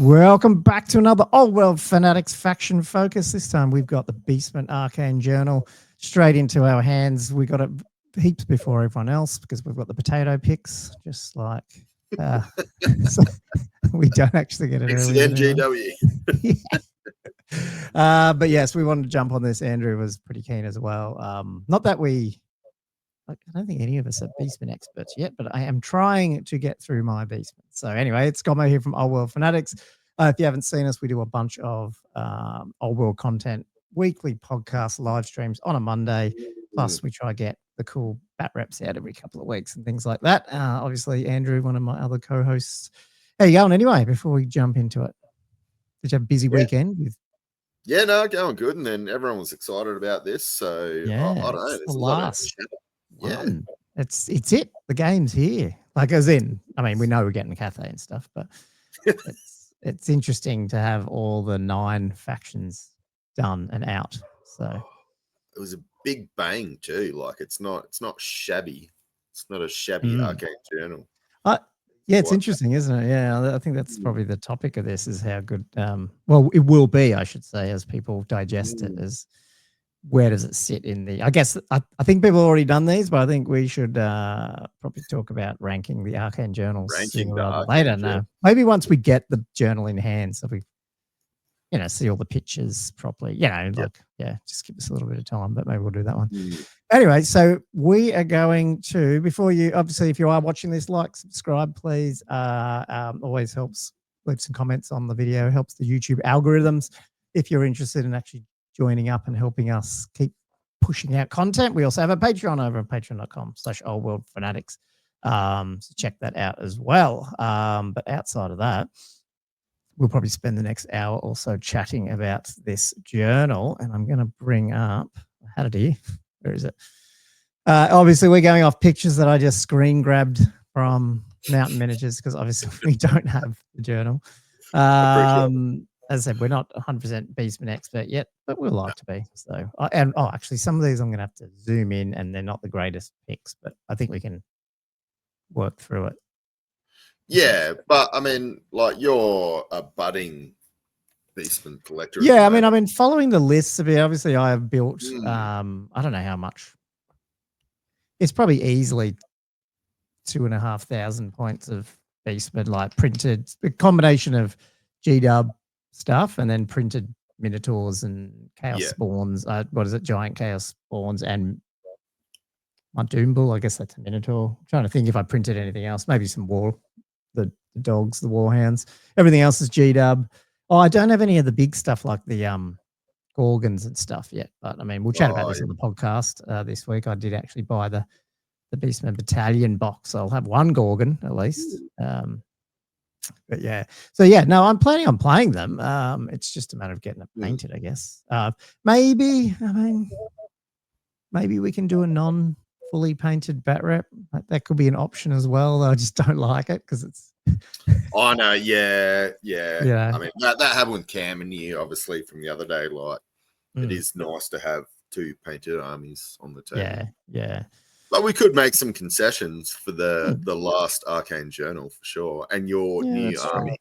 Welcome back to another Old World Fanatics faction focus. This time we've got the Beastmen Arcane Journal straight into our hands. We got it heaps before everyone else because we've got the potato picks, just like so we don't actually get it early. NGW. But yes, we wanted to jump on this. Andrew was pretty keen as well. Not that I don't think any of us are Beastmen experts yet, but I am trying to get through my Beastmen. So anyway, it's Gommo here from Old World Fanatics. If you haven't seen us, we do a bunch of Old World content, weekly podcast live streams on a Monday. Plus, we try to get the cool bat reps out every couple of weeks and things like that. Obviously, Andrew, one of my other co-hosts. How you going anyway, before we jump into it? Did you have a busy weekend? Yeah, no, going good. And then everyone was excited about this. So, yeah, I don't know. it's the last one. It's it. The game's here. Like, as in, I mean, we know we're getting Cathay and stuff, but it's interesting to have all the 9 factions done and out. So it was a big bang too. Like, it's not shabby. It's not a shabby Arcane Journal. Yeah, it's interesting, isn't it? Yeah, I think that's probably the topic of this, is how good, well, it will be, I should say, as people digest it, is where does it sit in the, I guess, I think people have already done these, but I think we should probably talk about ranking the Arcane Journals later. No, maybe once we get the journal in hand, so we, see all the pictures properly, just give us a little bit of time, but maybe we'll do that one. Anyway, so we are going to, before you, obviously, if you are watching this, like, subscribe, please. Always helps. Leave some comments on the video, helps the YouTube algorithms. If you're interested in actually joining up and helping us keep pushing out content, we also have a Patreon over at patreon.com/oldworldfanatics. So check that out as well. But outside of that, we'll probably spend the next hour or so chatting about this journal. And I'm going to bring up, I had it here. Where is it? Obviously, we're going off pictures that I just screen grabbed from Mountain Miniatures, because obviously we don't have the journal. As I said, we're not 100% Beastman expert yet, but we'll like to be. So, actually, some of these I'm going to have to zoom in, and they're not the greatest pics, but I think we can work through it. Yeah, but I mean, like, you're a budding Beastman collector. Yeah, I mean, I've been following the lists a bit. Obviously, I have built, I don't know how much. It's probably easily 2,500 points of Beastman, like printed, a combination of GW stuff and then printed Minotaurs and Chaos Spawns. What is it? Giant Chaos Spawns and my Doombull. I guess that's a Minotaur. I'm trying to think if I printed anything else. Maybe some the dogs, the Warhounds. Everything else is GW. Oh, I don't have any of the big stuff like the Gorgons and stuff yet. But I mean, we'll chat about this on the podcast this week. I did actually buy the Beastman Battalion box. So I'll have one Gorgon at least. But yeah. So yeah, no, I'm planning on playing them. It's just a matter of getting it painted, I guess. Maybe we can do a non-fully painted bat rep. That could be an option as well. I just don't like it because it's oh no, yeah. I mean, that happened with Cam and you, obviously, from the other day. Like, it is nice to have 2 painted armies on the table. Yeah. But we could make some concessions for the last Arcane Journal for sure, and your new army.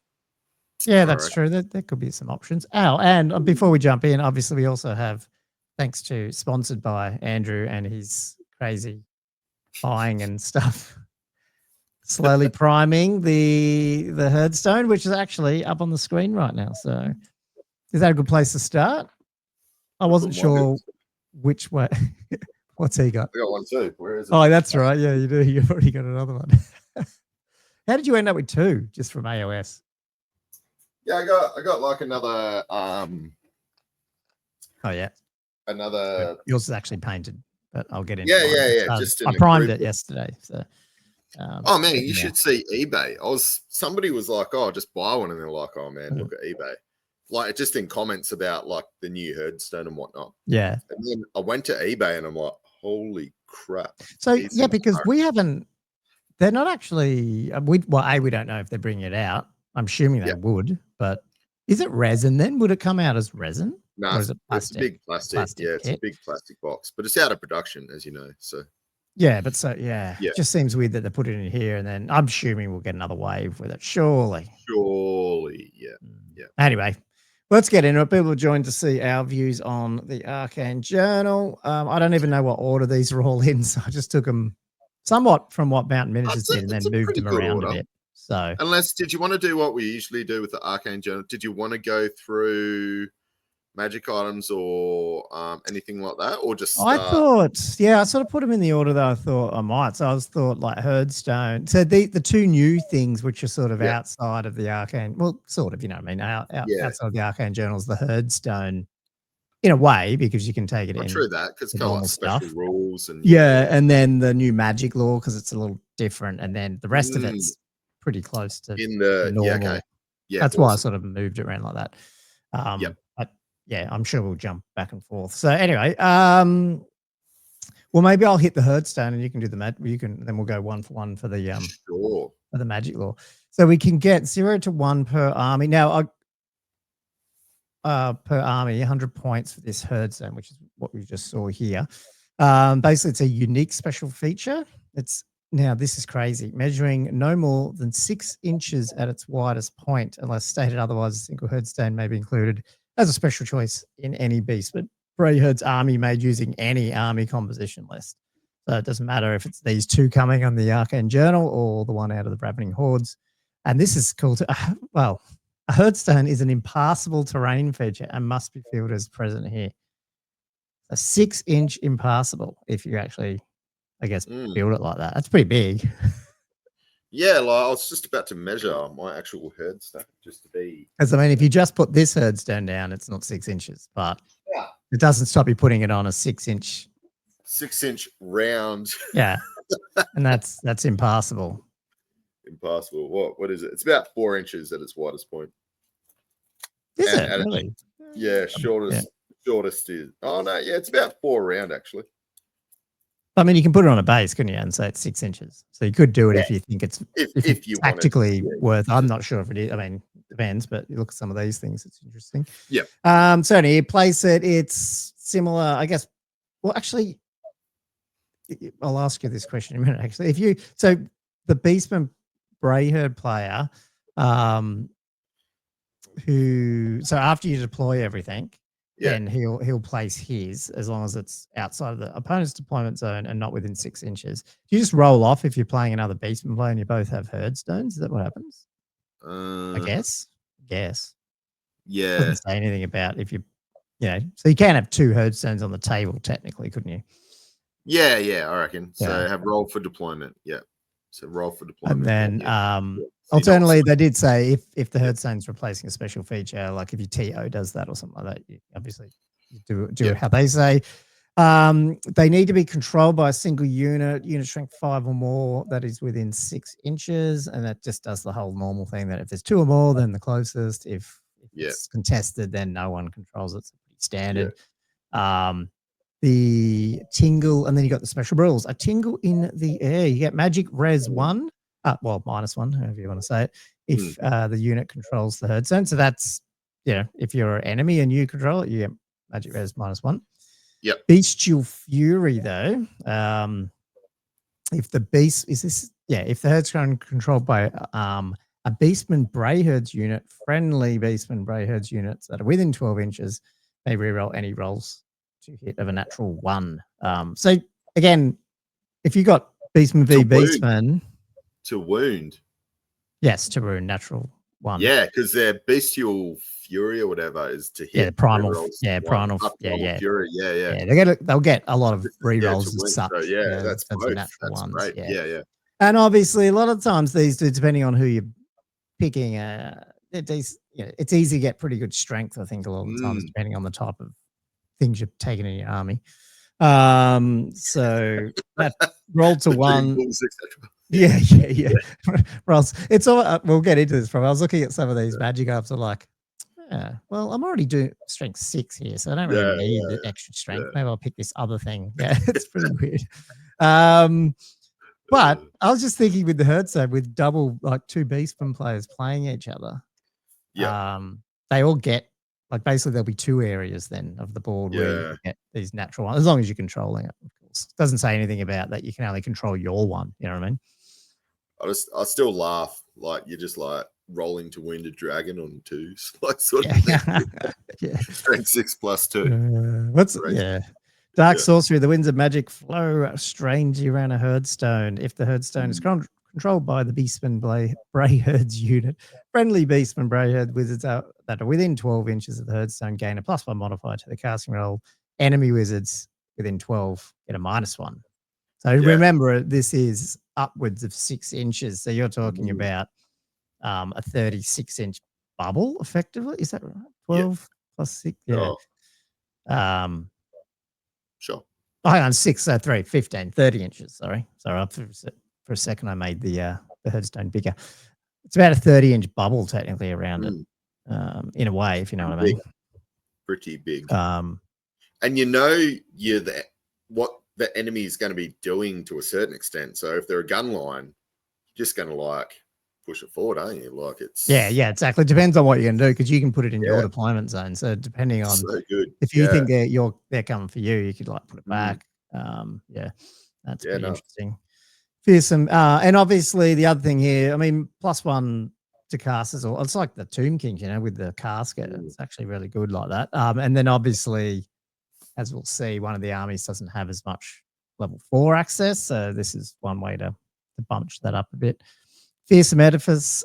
Yeah, that's true. There could be some options. And before we jump in, obviously we also have, thanks to, sponsored by Andrew and his crazy buying and stuff, slowly priming the Herdstone, which is actually up on the screen right now. So is that a good place to start? I wasn't sure which way. What's he got? I got one too. Where is it? Oh, that's right. Yeah, you do. You've already got another one. How did you end up with 2 just from AOS? Yeah, I got like another another. Yours is actually painted, but I'll get into it. I primed it yesterday. So oh man, you should see eBay. Somebody was like, "Oh, just buy one," and they're like, "Oh man, look at eBay." Like, just in comments about like the new Herdstone and whatnot. Yeah. And then I went to eBay and I'm like, holy crap. So because we haven't, they're not actually, we don't know if they're bringing it out. I'm assuming they would, but is it resin then? Would it come out as resin? No, it's a big plastic. It's a big plastic box, but it's out of production, as you know. So yeah, but it just seems weird that they put it in here, and then I'm assuming we'll get another wave with it. Surely. Probably, yeah. Anyway, let's get into it. People joined to see our views on the Arcane Journal. I don't even know what order these are all in, so I just took them somewhat from what Mountain Miniatures did and then moved them around a bit. So, unless, did you want to do what we usually do with the Arcane Journal? Did you want to go through magic items or anything like that, or just I thought, I sort of put them in the order that I thought I might. So I thought like Herdstone. So the two new things which are sort of outside of the Arcane, well, sort of, you know what I mean, outside of the Arcane Journals, the Herdstone in a way, because you can take it in. True that, because it's kind of like special rules and and then the new magic law because it's a little different, and then the rest of it's pretty close to in the normal. That's why I sort of moved it around like that. I'm sure we'll jump back and forth. So anyway, well, maybe I'll hit the Herdstone and you can do the then we'll go 1 for 1 for the for the magic law. So we can get 0 to 1 per army. Now per army, 100 points for this Herdstone, which is what we just saw here. Basically, it's a unique special feature. Now, this is crazy. Measuring no more than 6 inches at its widest point, unless stated otherwise, a single Herdstone may be included as a special choice in any Beastmen Brayherd's army made using any army composition list. So it doesn't matter if it's these two coming on the Arcane Journal or the one out of the Ravening Hordes. And this is called, well, a Herdstone is an impassable terrain feature and must be fielded as present here. A 6-inch impassable if you actually, I guess, build it like that. That's pretty big. Yeah, like I was just about to measure my actual Herdstone just to be. Because I mean, if you just put this Herdstone down, it's not 6 inches, but it doesn't stop you putting it on a 6-inch. 6-inch round. Yeah, and that's impassable. Impassable. What is it? It's about 4 inches at its widest point. Is it really? Yeah, shortest is. Oh no, yeah, it's about 4 around actually. I mean, you can put it on a base, couldn't you, and say it's 6 inches. So you could do it if you think it's if you tactically worth. I'm not sure if it is. I mean, depends, but you look at some of these things, it's interesting. Yeah. So anyway, you place it. It's similar, I guess. Well, actually, I'll ask you this question in a minute. Actually, so the Beastmen Brayherd player, so after you deploy everything. Then he'll place his as long as it's outside of the opponent's deployment zone and not within 6 inches. Do you just roll off if you're playing another Beastman player and you both have Herdstones? Is that what happens? I guess. Yeah. Doesn't say anything about if you so you can have 2 Herdstones on the table technically, couldn't you? Yeah, I reckon. So have roll for deployment. Yeah. So roll for deployment. And then alternatively, they did say if the Herdstone's replacing a special feature, like if your TO does that or something like that, you obviously do it how they say. They need to be controlled by a single unit strength 5 or more that is within 6 inches, and that just does the whole normal thing that if there's 2 or more, then the closest. If it's contested, then no one controls it. It's pretty standard. The tingle, and then you got the special rules. A tingle in the air. You get magic res 1. Well, -1, however you want to say it, if the unit controls the Herdstone. So that's, if you're an enemy and you control it, you get magic res -1. Yep. Bestial Fury, though, if the Herdstone controlled by a Beastman Brayherd's unit, friendly Beastman Brayherd's units that are within 12 inches, may reroll any rolls to hit of a natural 1. So again, if you got Beastman v Beastman. To wound. Yes, to wound, natural 1. Yeah, because their Bestial Fury or whatever is to hit. Yeah, primal. Primal. Fury. Yeah. They'll get a lot of rerolls and such. So, that's both. Natural ones. Great. Yeah. And obviously, a lot of times these do, depending on who you're picking, it's easy to get pretty good strength, I think, a lot of the times, depending on the type of things you're taking in your army. So that roll to 1. Yeah. Ross, it's all. We'll get into this. Probably. I was looking at some of these magic ups. I'm like, well, I'm already doing strength 6 here, so I don't really need the extra strength. Maybe I'll pick this other thing. Yeah, it's pretty weird. But I was just thinking with the Herdstone, with double, like 2 Beastmen players playing each other. They all get, like, basically there'll be 2 areas then of the board where you get these natural ones, as long as you're controlling it, of course. It doesn't say anything about that you can only control your one. You know what I mean? I still laugh. Like, you're just like, rolling to wound a dragon on 2s, like sort of thing. Strength 6+2. Dark sorcery. The winds of magic flow strangely around a Herdstone. If the Herdstone is controlled by the Beastmen Brayherd's unit, friendly Beastmen Brayherd wizards that are within 12 inches of the Herdstone gain a +1 modifier to the casting roll. Enemy wizards within 12 get a -1. So remember, this is upwards of 6 inches. So you're talking about a 36-inch bubble, effectively. Is that right? 12 plus 6? Yeah. Sure. Oh, hang on, 6, 3, 15, 30 inches. Sorry. For a second, I made the Herdstone bigger. It's about a 30-inch bubble technically around it, in a way, if you know what I mean. Pretty big. And you know what the enemy is going to be doing to a certain extent. So if they're a gun line, you're just going to like push it forward, aren't you? Like it's yeah, exactly. Depends on what you're going to do, because you can put it in your deployment zone. So depending on if you think they're coming for you, you could like put it back. That's pretty interesting. Fearsome. And obviously the other thing here, I mean, +1 to casters, or it's like the Tomb King, you know, with the casket. It's actually really good like that. And then obviously, as we'll see, one of the armies doesn't have as much level 4 access. So this is one way to bunch that up a bit. Fearsome Edifice.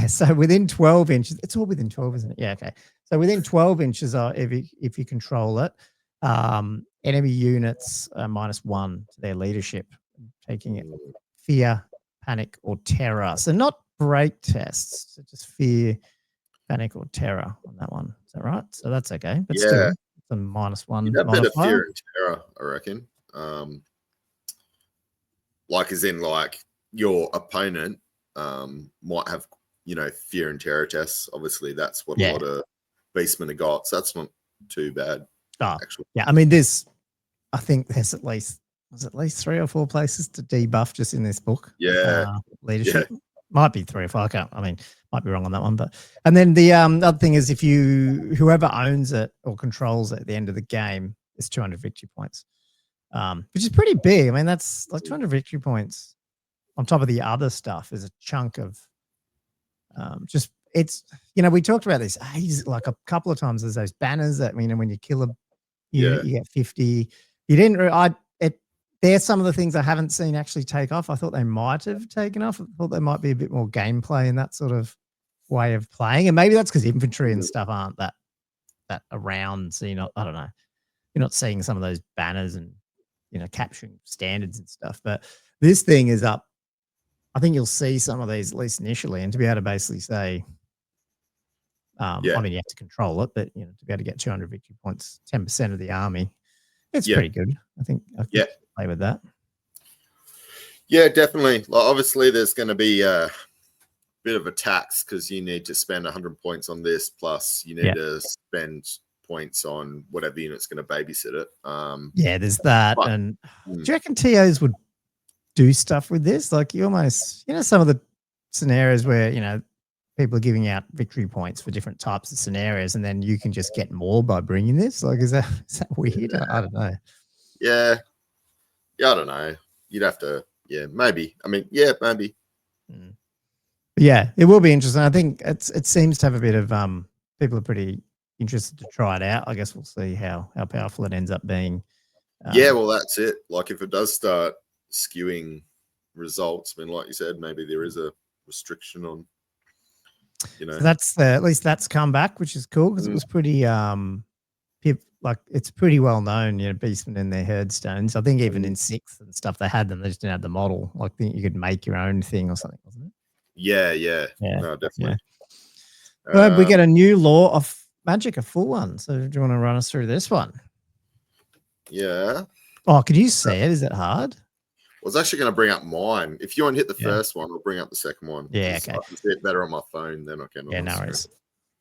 So within 12 inches, it's all within 12, isn't it? Yeah, okay. So within 12 inches, if you control it, enemy units -1 to their leadership, taking it fear, panic, or terror. So not break tests, so just fear, panic, or terror on that one. Is that right? So that's okay. But still, it's a -1. You'd have a bit of fear and terror, I reckon. Like as in like your opponent might have, you know, fear and terror tests. Obviously, that's what a lot of Beastmen have got. So that's not too bad. Actually. Yeah, I mean, I think there's at least 3 or 4 places to debuff just in this book. Leadership. Might be 3 or 4. Might be wrong on that one, and then the other thing is, if whoever owns it or controls it at the end of the game is 200 victory points, which is pretty big. I mean, that's like 200 victory points on top of the other stuff is a chunk of just. It's, you know, we talked about this like a couple of times. There's those banners that, you know, when you kill a unit, you get 50. You didn't. They're some of the things I haven't seen actually take off. I thought they might have taken off. I thought there might be a bit more gameplay in that sort of way of playing, and maybe that's because infantry and stuff aren't that around. So I don't know. You're not seeing some of those banners and, you know, capturing standards and stuff. But this thing is up. I think you'll see some of these, at least initially, and to be able to basically say, I mean, you have to control it, but, you know, to be able to get 200 victory points, 10% of the army, it's pretty good. I think play with that. Yeah, definitely. Like, obviously, there's going to be a bit of a tax because you need to spend 100 points on this, plus you need to spend points on whatever unit's going to babysit it. There's that. And do you reckon TOs would do stuff with this? Like, you almost, you know, some of the scenarios where, you know, people are giving out victory points for different types of scenarios, and then you can just get more by bringing this. Like, is that weird? I don't know. Yeah, I don't know. You'd have to, maybe. I mean, maybe. Yeah, it will be interesting. I think it seems to have a bit of people are pretty interested to try it out. I guess we'll see how powerful it ends up being. Well, that's it. Like, if it does start skewing results, I mean, like you said, maybe there is a restriction on, you know. So that's at least that's come back, which is cool, because it was pretty like, it's pretty well known, you know, Beastmen and their Herdstones. I think even in 6th and stuff, they had them. They just didn't have the model. Like, you could make your own thing or something, wasn't it? Yeah. No, definitely. We get a new law of magic, a full one. So do you want to run us through this one? Yeah. Oh, could you see it? Is it hard? I was actually going to bring up mine. If you want to hit the first one, I'll bring up the second one. Yeah, okay. I can see it better on my phone than I can. Yeah, no worries.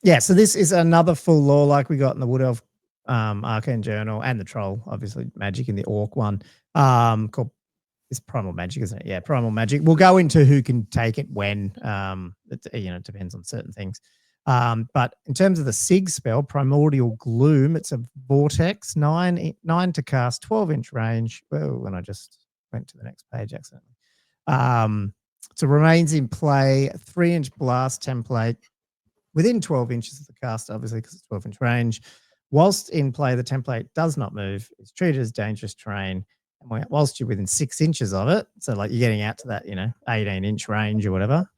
Yeah, so this is another full law like we got in the Wood Elf Arcane Journal, and the Troll, obviously, magic in the Orc one. Called, it's Primal Magic, isn't it? Yeah, Primal Magic. We'll go into who can take it when. It depends on certain things. But in terms of the SIG spell, Primordial Gloom, it's a vortex, 9 to cast, 12-inch range. Whoa, and I just went to the next page accidentally. So remains in play, 3-inch blast template within 12 inches of the caster, obviously, because it's 12-inch range. Whilst in play, the template does not move. It's treated as dangerous terrain. And whilst you're within 6 inches of it, so like you're getting out to that, 18-inch range or whatever,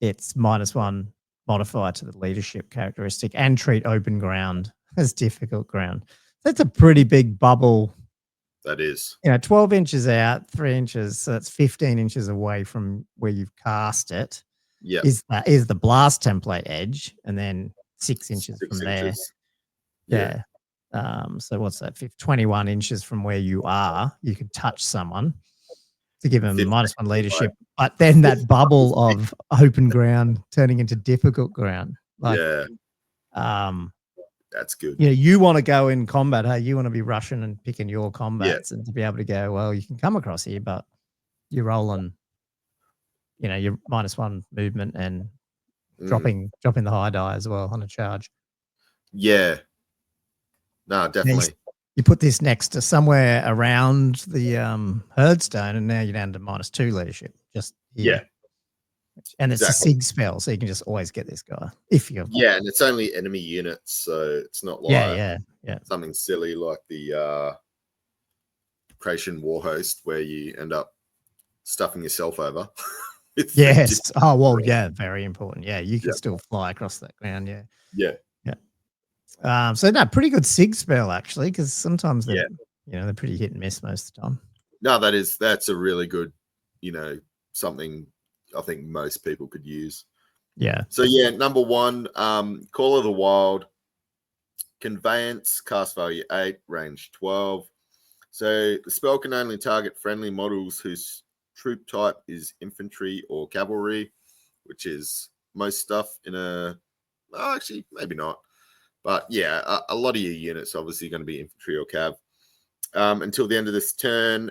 it's -1 modifier to the leadership characteristic and treat open ground as difficult ground. That's a pretty big bubble. That is. 12 inches out, 3 inches, so that's 15 inches away from where you've cast it. Yeah. Is the blast template edge, and then 6 inches from there. Yeah. So what's that? 21 inches from where you are, you can touch someone to give them -1 leadership. But then that bubble of open ground turning into difficult ground. That's good. You want to go in combat. Hey, you want to be rushing and picking your combats, and to be able to go, well, you can come across here, but you're rolling. You're -1 movement and dropping the high die as well on a charge. Yeah. No, definitely. You put this next to somewhere around the Herdstone, and now you're down to -2 leadership. Just here. Yeah. And it's a SIG spell, so you can just always get this guy if you're. Yeah, and it's only enemy units, so it's not like something silly like the Creation Warhost where you end up stuffing yourself over. Yes. Oh well, yeah, very important. Yeah, you can still fly across that ground. Yeah. Yeah. So no, pretty good SIG spell actually, because sometimes they're pretty hit and miss most of the time. No, that's a really good, something I think most people could use. Yeah. So yeah, number 1, Call of the Wild, Conveyance, cast value 8, range 12. So the spell can only target friendly models whose troop type is infantry or cavalry, which is most stuff in actually maybe not. But yeah, a lot of your units are obviously going to be infantry or cav. Until the end of this turn,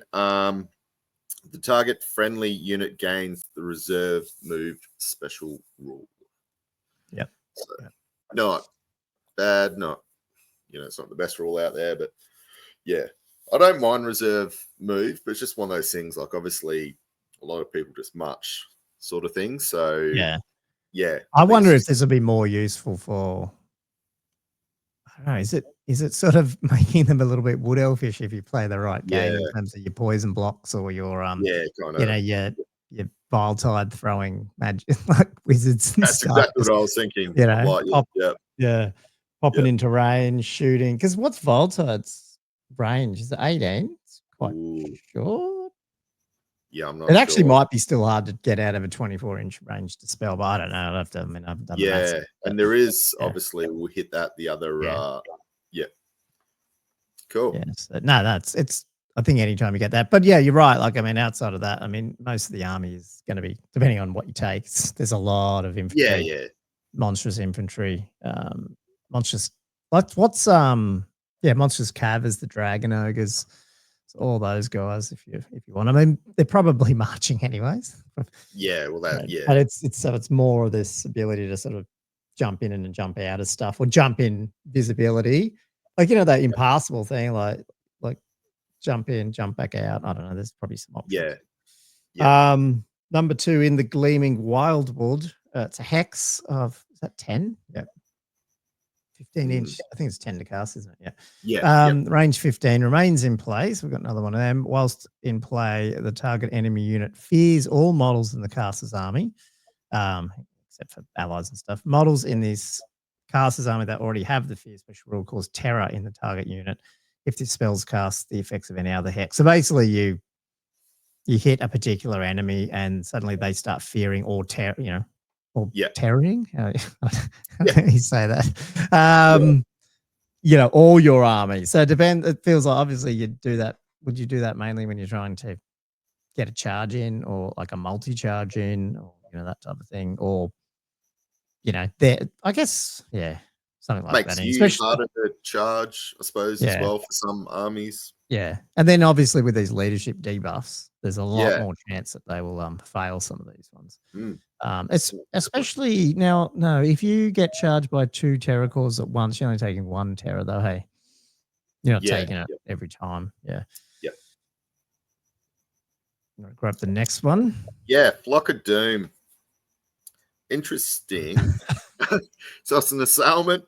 the target friendly unit gains the reserve moved special rule. Yep. So, not bad, it's not the best rule out there, but yeah, I don't mind reserve move, but it's just one of those things. Like obviously, a lot of people just march sort of thing. So yeah. I wonder if this would be more useful for. I don't know. Is it sort of making them a little bit wood elfish if you play the right game in terms of your poison blocks or your your vile tide throwing magic like wizards and That's stuff. Exactly what I was thinking. Popping into range, shooting. Because what's vile tide's range? Is it 18? It's quite short. Yeah, I'm not. It actually might be still hard to get out of a 24-inch range to spell, but I don't know. I'll have to. I mean, I've done that. And there is obviously we'll hit that the other. Cool. Yes. No, it's. I think anytime you get that, but yeah, you're right. Like, I mean, outside of that, I mean, most of the army is going to be depending on what you take. There's a lot of infantry. Monstrous infantry. Monstrous. What's monstrous cav is the dragon ogres. All those guys, if you want. I mean, they're probably marching anyways. Yeah, well, but it's more of this ability to sort of jump in and jump out of stuff, or jump in visibility, like that impassable thing, like jump in, jump back out. I don't know. There's probably some options. Yeah. Number 2 in the Gleaming Wildwood. It's a hex of, is that 10? Yeah. 15 inch. I think it's 10 to cast, isn't it? Yeah. Range 15 remains in place. We've got another one of them. Whilst in play, the target enemy unit fears all models in the caster's army, except for allies and stuff. Models in this caster's army that already have the fear special rule cause terror in the target unit if this spell's cast the effects of any other hex. So basically, you hit a particular enemy and suddenly they start fearing or terroring. How do you say that? All your army. So it feels like obviously you'd do that. Would you do that mainly when you're trying to get a charge in, or like a multi-charge in, or that type of thing, or I guess something like Makes that. You harder to charge, I suppose, as well for some armies. Yeah, and then obviously with these leadership debuffs, there's a lot more chance that they will fail some of these ones. It's especially now. No, if you get charged by 2 terror cores at once, you're only taking 1 terror though. Hey, you're not taking it every time. Yeah. Grab the next one. Yeah, Flock of Doom. Interesting. So it's an assailant,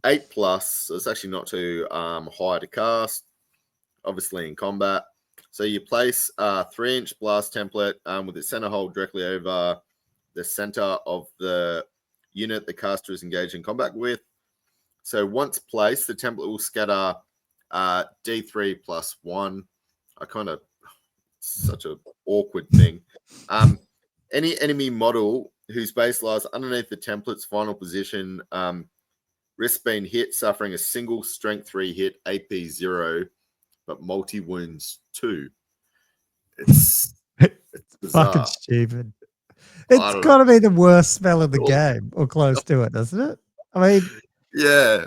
8+. So it's actually not too high to cast. Obviously in combat. So you place a 3-inch blast template with its center hole directly over the center of the unit the caster is engaged in combat with. So once placed, the template will scatter D3+1. Such an awkward thing. Any enemy model whose base lies underneath the template's final position risks being hit, suffering a single strength 3 hit, AP 0, but multi wounds 2. It's bizarre. Fucking stupid. It's got to be the worst spell in the game, or close to it, doesn't it? I mean, yeah,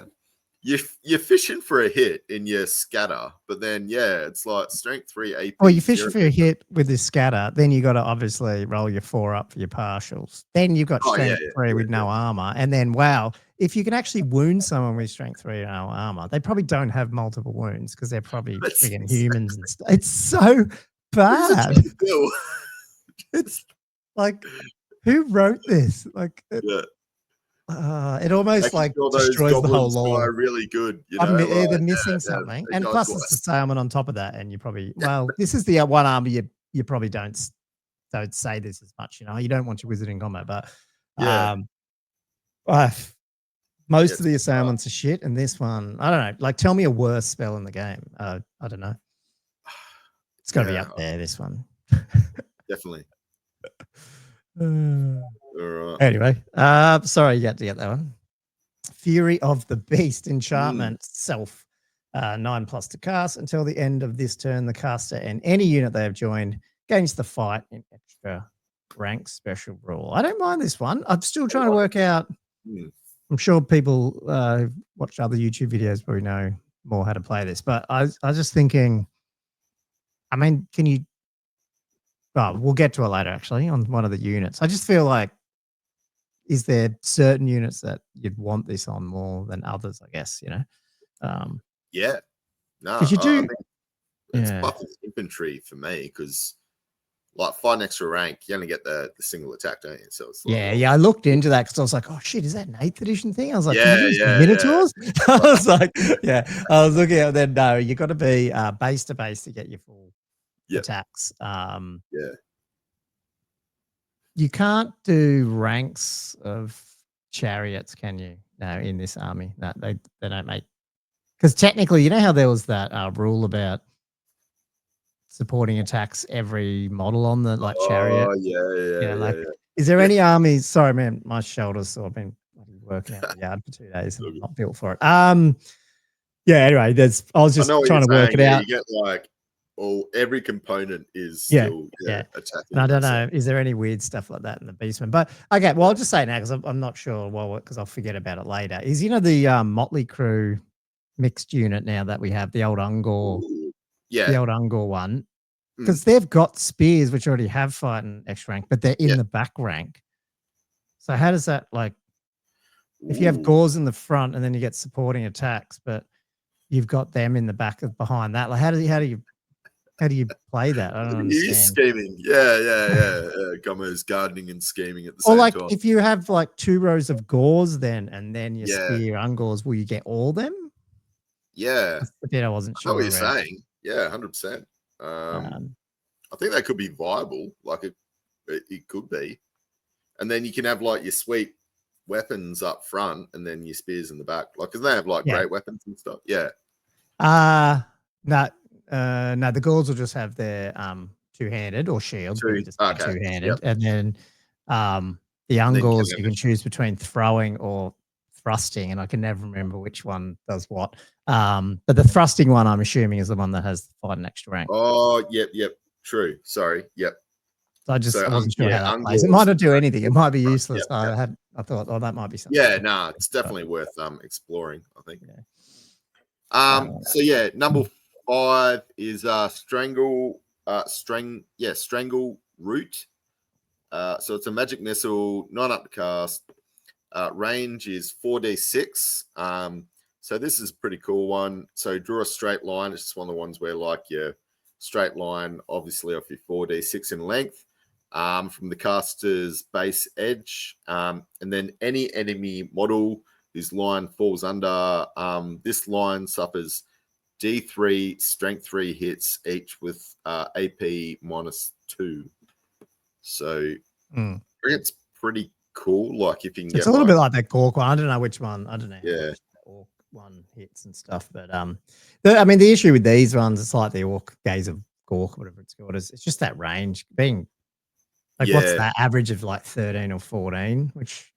you're fishing for a hit in your scatter, but then it's like strength 3 AP. Well, you're fishing for a hit with this scatter, then you got to obviously roll your 4 up for your partials. Then you've got strength 3 with no armor, and then if you can actually wound someone with strength 3 and no armor, they probably don't have multiple wounds because they're probably friggin' humans and stuff. It's so bad. It's like, who wrote this? Like, it almost like destroys the whole lore. Are really good. They're missing something, and plus it's the salmon on top of that. And you probably this is the one armor you probably don't say this as much. You don't want your wizard in combat, but most of the assailants are shit, and this one I don't know. Like, tell me a worse spell in the game. I don't know. It's got to be up there. This one, definitely. Anyway, sorry you had to get that one. Fury of the Beast enchantment, self 9+ to cast until the end of this turn. The caster and any unit they have joined gains the fight in extra rank special rule. I don't mind this one. I'm still trying to work out. I'm sure people who watch other YouTube videos probably know more how to play this, but I was just thinking, I mean, can you? Oh, we'll get to it later, actually, on one of the units. I just feel like, is there certain units that you'd want this on more than others, I guess, No. Because you do. It's buffing infantry for me because, like, fighting extra rank, you only get the single attack, don't you? So it's like, I looked into that because I was like, oh, shit, is that an 8th edition thing? I was like, Minotaurs? I was like, I was looking at that. No, you got to be base to base to get your full attacks. You can't do ranks of chariots, can you? No, in this army. No, they don't make, because technically, you know how there was that rule about supporting attacks every model on the chariot. Is there any armies? Sorry, man, my shoulders. So I've been working out the yard for 2 days and I'm not built for it. Anyway, I was just trying to work it out. You get like, every component is still attacking. And I don't know, is there any weird stuff like that in the Beastmen? But okay, well, I'll just say it now because I'm not sure. Because I'll forget about it later. Is the Motley Crew mixed unit now that we have, the old Ungor, the old Ungor one, because they've got spears which already have fight and extra rank, but they're in the back rank. So how does that, like, if you have Gores in the front and then you get supporting attacks, but you've got them in the back of behind that, like how do you play that? I don't understand. He's scheming. Gommo's gardening and scheming at the same time. Or if you have like 2 rows of Gores and then your spear Ungors, will you get all of them? Yeah. That's the bit I wasn't sure. I know what you're saying. Yeah, 100%. I think that could be viable. Like it could be. And then you can have like your sweet weapons up front and then your spears in the back. Like, because they have like great weapons and stuff. Yeah. No, the Gauls will just have their two-handed or shields. Two-handed. And then the Ungors, you can choose between throwing or thrusting, and I can never remember which one does what. But the thrusting one, I'm assuming, is the one that has fight and extra rank. Oh, yep. True. Sorry. Yep. So I wasn't sure how that plays. It might not do anything. It might be useless. I thought, that might be something. Yeah, it's definitely worth exploring, I think. So number 5 is Strangle Root. So it's a magic missile, 9 up to cast. Range is 4d6. So this is a pretty cool one. So draw a straight line. It's just one of the ones where like your straight line, obviously off your 4d6 in length, from the caster's base edge, and then any enemy model whose line falls under this line suffers D3 strength 3 hits each with AP -2. So it's pretty cool. Like if you can it's get a little bit like that Gork one. I don't know which one. I don't know. Yeah. Which Orc one hits and stuff. But the issue with these ones, it's like the Orc Gaze of Gork, whatever it's called, is it's just that range being like what's that average of like 13 or 14, which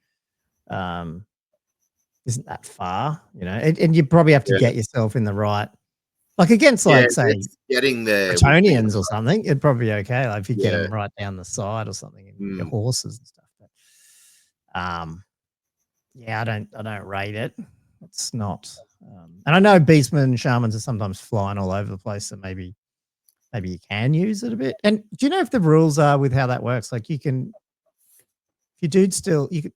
isn't that far, you know, and you probably have to get yourself in the right, like against like say getting there Bretonians or something, it'd probably be okay. Like if you get them right down the side or something, and your horses and stuff. But, yeah, I don't rate it. It's not, and I know Beastmen and Shamans are sometimes flying all over the place, so maybe you can use it a bit. And do you know if the rules are with how that works? Like you can, if your dude still, can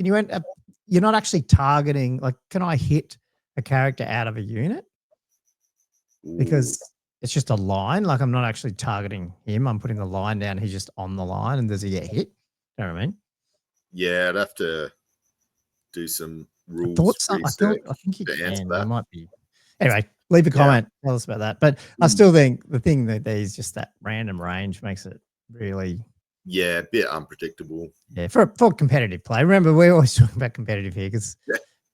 you end up, you're not actually targeting, like, can I hit a character out of a unit? Because it's just a line. Like I'm not actually targeting him. I'm putting the line down. He's just on the line. And does he get hit? You know what I mean? Yeah, I'd have to do some rules. I think you can. I might be. Anyway, leave a comment. Tell us about that. But I still think the thing that there's just that random range makes it really, a bit unpredictable. Yeah, for competitive play. Remember, we're always talking about competitive here because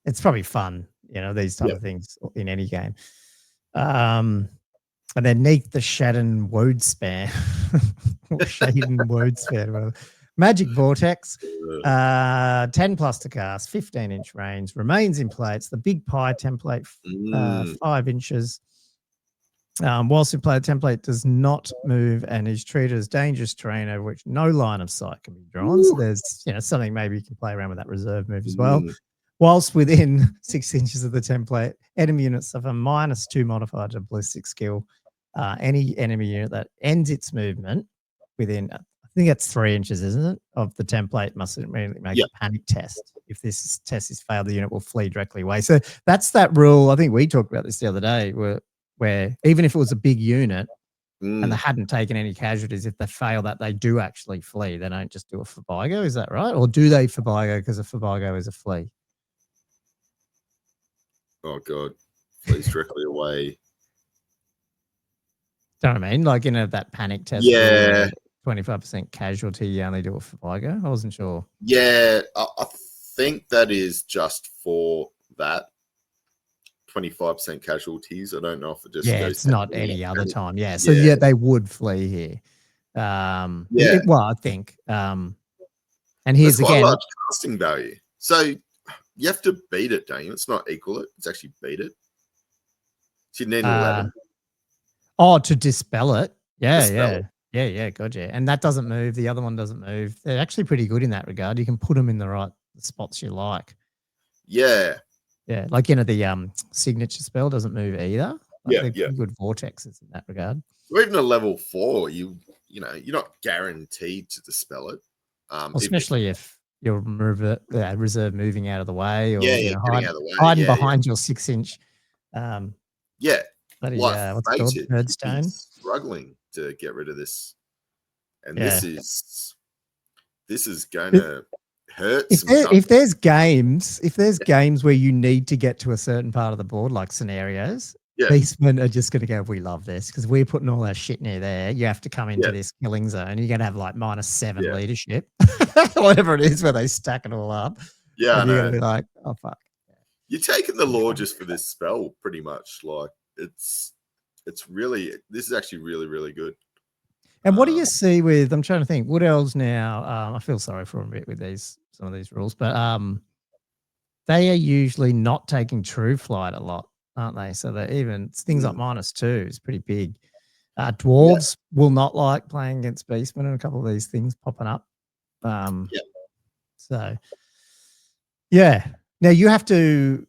it's probably fun, you know, these type of things in any game. And then Neath the Shadden Woadspan, or Shaden Woadspan, Magic Vortex, 10 plus to cast, 15-inch range, remains in play. It's the Big Pie template, 5 inches. Whilst in play, the template does not move and is treated as dangerous terrain over which no line of sight can be drawn. So there's, you know, something maybe you can play around with that reserve move as well. Whilst within 6 inches of the template, enemy units suffer -2 modifier to ballistic skill. Any enemy unit that ends its movement within, I think that's 3 inches, isn't it, of the template must immediately make a panic test. If this test is failed, the unit will flee directly away. So that's that rule. I think we talked about this the other day, where even if it was a big unit and they hadn't taken any casualties, if they fail that, they do actually flee. They don't just do a Fabigo. Is that right? Or do they Fabigo because a Fabigo is a flee? Oh, God. Flees directly away. Do you know what I mean? Like in that panic test, 25% casualty, you only do a Fabigo? I wasn't sure. Yeah, I think that is just for that. 25% casualties. I don't know if it just goes. It's not any other time. Yeah, so they would flee here. Well, I think. And here's quite again large casting value. So you have to beat it, don't you? It's not equal it. It's actually beat it. So you need 11. Oh, to dispel it. Yeah. Gotcha. And that doesn't move. The other one doesn't move. They're actually pretty good in that regard. You can put them in the right spots you like. Yeah. Yeah, like, you know, the signature spell doesn't move either. Like they're good vortexes in that regard. Or even a level 4, you know, you're not guaranteed to dispel it. Especially if your reserve moving out of the way, or hiding behind your 6-inch. Bloody, what's it called? Herdstone. Struggling to get rid of this, and this is going to hurt. If there's games where you need to get to a certain part of the board, like scenarios, Beastmen are just going to go, we love this because we're putting all our shit near there. You have to come into this killing zone. You're going to have like -7 leadership, whatever it is, where they stack it all up. Yeah, and you're going to be like, oh, fuck. You're taking the law just for this spell, pretty much. Like it's really, this is actually really, really good. And what do you see with, I'm trying to think, Wood Elves now, I feel sorry for them a bit with some of these rules, but they are usually not taking true flight a lot, aren't they? So they're even things like -2 is pretty big. Dwarves will not like playing against Beastmen, and a couple of these things popping up. So, now you have to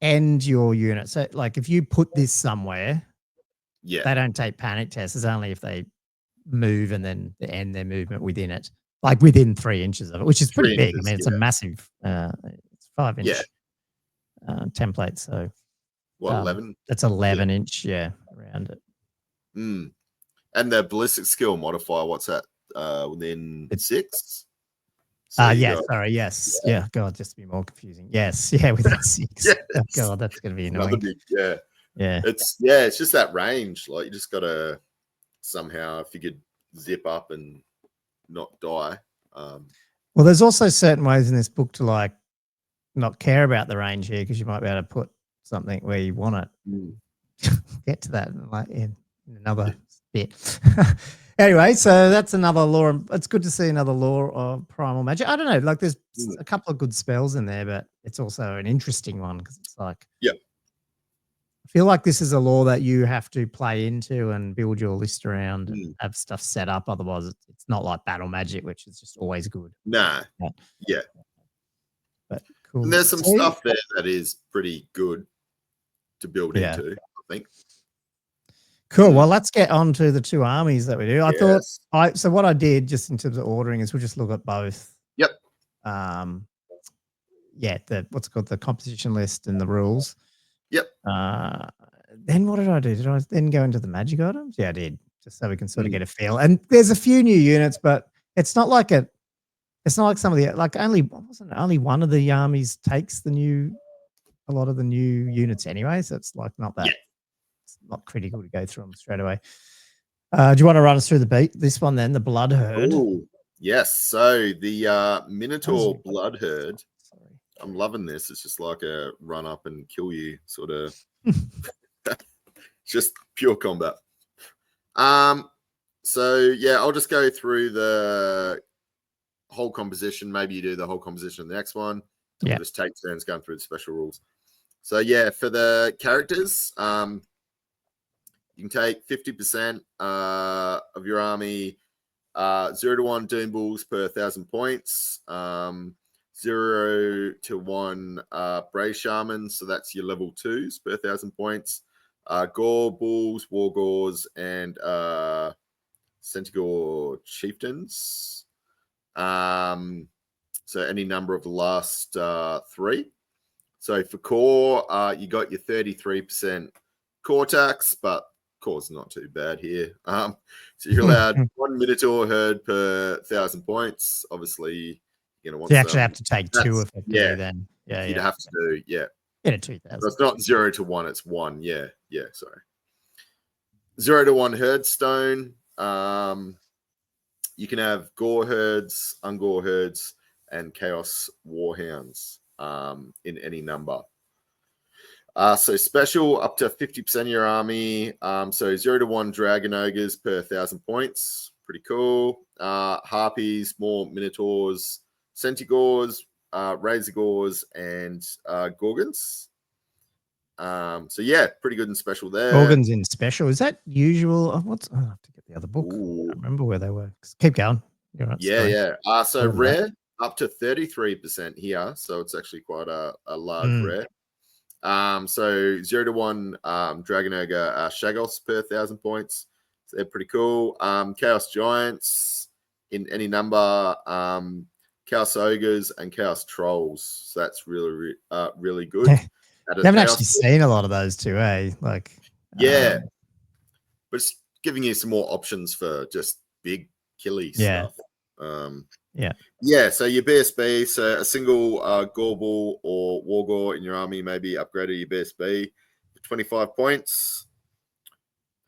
end your unit. So, like, if you put this somewhere, they don't take panic tests. It's only if they move and then they end their movement within it, like within 3 inches of it, which is pretty big. I mean, it's a massive, it's 5-inch template. So, 11? That's 11-inch, around it. And the ballistic skill modifier, what's that? Within 6? So yeah, sorry, yes. Yeah, God, just to be more confusing. Yes, yeah, within 6. Yes. Oh, God, that's going to be annoying. Yeah. It's just that range. Like, you just got to somehow, if you could zip up and not die. Well, there's also certain ways in this book to like not care about the range here, because you might be able to put something where you want it. Get to that in another bit. Anyway, so that's another law. It's good to see another law of primal magic. I don't know, like there's a couple of good spells in there, but it's also an interesting one because it's like, I feel like this is a law that you have to play into and build your list around and have stuff set up. Otherwise, it's not like battle magic, which is just always good. Nah. Yeah. But cool. And there's some stuff there that is pretty good to build into, I think. Cool. Well, let's get on to the 2 armies that we do. I thought so what I did just in terms of ordering is we'll just look at both. Yep. What's it called, the composition list and the rules. Yep. Then what did I do? Did I then go into the magic items? Yeah, I did, just so we can sort of get a feel. And there's a few new units, but it's not like some of the, like only one of the armies takes a lot of the new units anyway. So it's like not that. It's not critical to go through them straight away. Do you want to run us through this one then, the Bloodherd? Ooh, yes. So the Minotaur Bloodherd. I'm loving this. It's just like a run up and kill you sort of. Just pure combat. So yeah, I'll just go through the whole composition. Maybe you do the whole composition in the next one. We'll just take turns going through the special rules. So yeah, for the characters, you can take 50% of your army, 0 to 1 Doom Bulls per 1,000 points, 0 to 1 Bray Shamans, so that's your level 2s per 1,000 points, Gore Bulls, War Gores, and Centaur Chieftains. So any number of the last 3. So for core, you got your 33% core tax, but core's not too bad here. So you're allowed 1 Minotaur herd per 1,000 points. Obviously, you're gonna want. So you actually have to take 2 effectively then. Yeah, you'd have to do. Yeah. Get a 2,000. So it's not 0 to 1. It's 1. Yeah. Sorry. 0 to 1 Herdstone. You can have Gore herds, Ungore herds, and Chaos Warhounds in any number. So special up to 50% of your army. So 0 to 1 Dragon Ogres per 1,000 points. Pretty cool. Harpies, more Minotaurs, Centaurs, Razor Gores, and Gorgons. So yeah, pretty good and special there. Gorgons in special. Is that usual? I have to get the other book. I don't remember where they were. Keep going. You're right. Yeah. So rare up to 33% here. So it's actually quite a large rare. So 0 to 1 Dragon Ogre Shaggoths per 1,000 points. So they're pretty cool. Chaos Giants in any number. Chaos Ogres and Chaos Trolls. So that's really, really good. I haven't actually seen a lot of those too, eh? Like, but it's giving you some more options for just big killy stuff. So your BSB, so a single Gorbul or Wargore in your army, maybe upgraded your BSB for 25 points.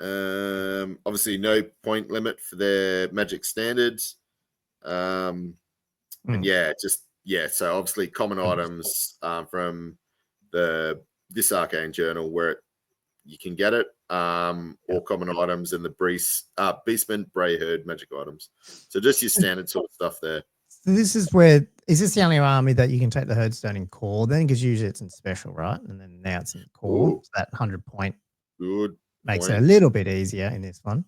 Obviously, no point limit for their magic standards. So obviously common items from this Arcane Journal where you can get it, or common items in the Beastmen, Brayherd magic items. So just your standard sort of stuff there. So is this the only army that you can take the Herdstone in core then? Because usually it's in special, right? And then now it's in core. So that 100 point makes it a little bit easier in this one.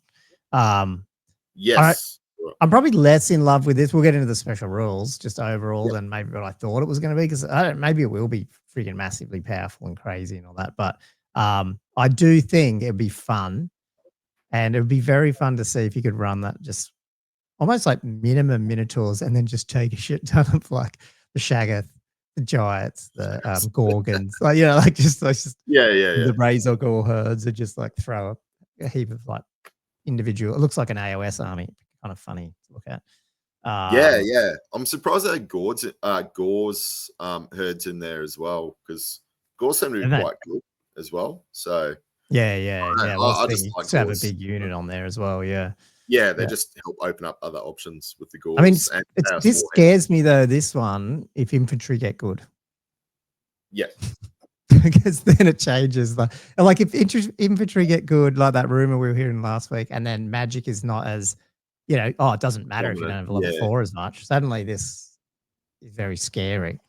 Yes. I'm probably less in love with this. We'll get into the special rules just overall than maybe what I thought it was going to be, because maybe it will be freaking massively powerful and crazy and all that. But I do think it'd be fun, and it would be very fun to see if you could run that just almost like minimum Minotaurs and then just take a shit ton of like the Shaggoth, the Giants, the Gorgons, the Razor Gore herds, and just like throw a heap of like, individual. It looks like an AOS army. Kind of funny to look at. Yeah. I'm surprised they had Gore's herds in there as well, because Gore seem to be quite good as well. So yeah. I just like to have a Gore's. big unit on there as well. Yeah. Yeah, they just help open up other options with the Gores. I mean, and this scares me though. This one, if infantry get good. Yeah. Because then it changes. Like if infantry get good, like that rumor we were hearing last week, and then magic is not as, it doesn't matter if you don't have level 4 as much. Suddenly this is very scary.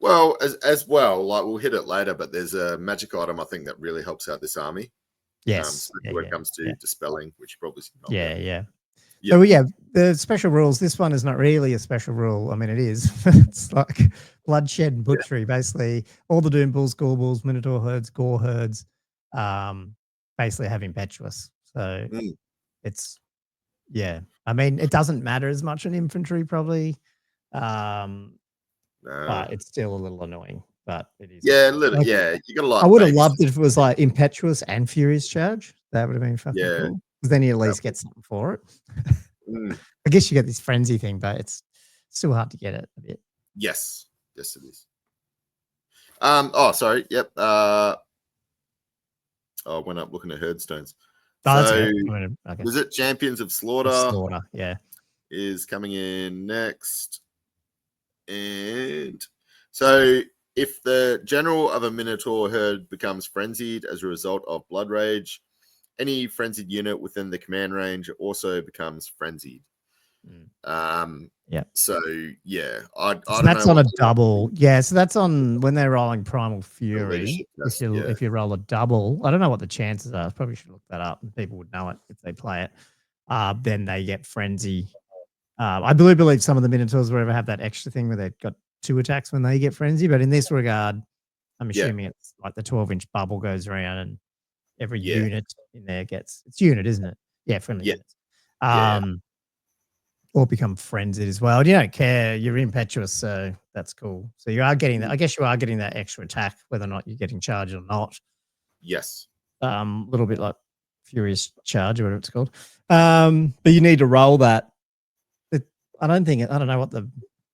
Well, as well, like we'll hit it later, but there's a magic item I think that really helps out this army. Yes. When it comes to dispelling, which you probably see. Yeah. So the special rules. This one is not really a special rule. I mean, it is. It's like bloodshed and butchery. Basically, all the Doom Bulls, Gore Bulls, Minotaur herds, Gore herds, basically have impetuous. So it's I mean, it doesn't matter as much in infantry probably, but it's still a little annoying. But it is. Yeah, a little. You got a lot. I would have loved it if it was like impetuous and furious charge. That would have been fucking cool. Because then you at least get something for it. I guess you get this frenzy thing, but it's still hard to get it a bit. Yes, it is. Oh, sorry. Yep. I went up looking at Herdstones. Was it Champions of Slaughter? Slaughter, yeah. Is coming in next. And so if the general of a Minotaur herd becomes frenzied as a result of blood rage, any frenzied unit within the command range also becomes frenzied. So that's on a double. So that's on when they're rolling Primal Fury. If you roll a double, I don't know what the chances are. I probably should look that up, and people would know it if they play it. Then they get frenzy. I believe some of the Minotaurs will ever have that extra thing where they've got 2 attacks when they get frenzy. But in this regard, I'm assuming it's like the 12-inch bubble goes around and every unit in there gets, it's unit, isn't it? Yeah, friendly units. Or become frenzied as well. You don't care. You're impetuous, so that's cool. So you are getting that. I guess you are getting that extra attack, whether or not you're getting charged or not. Yes. A little bit like Furious Charge or whatever it's called. But you need to roll that. I don't know what the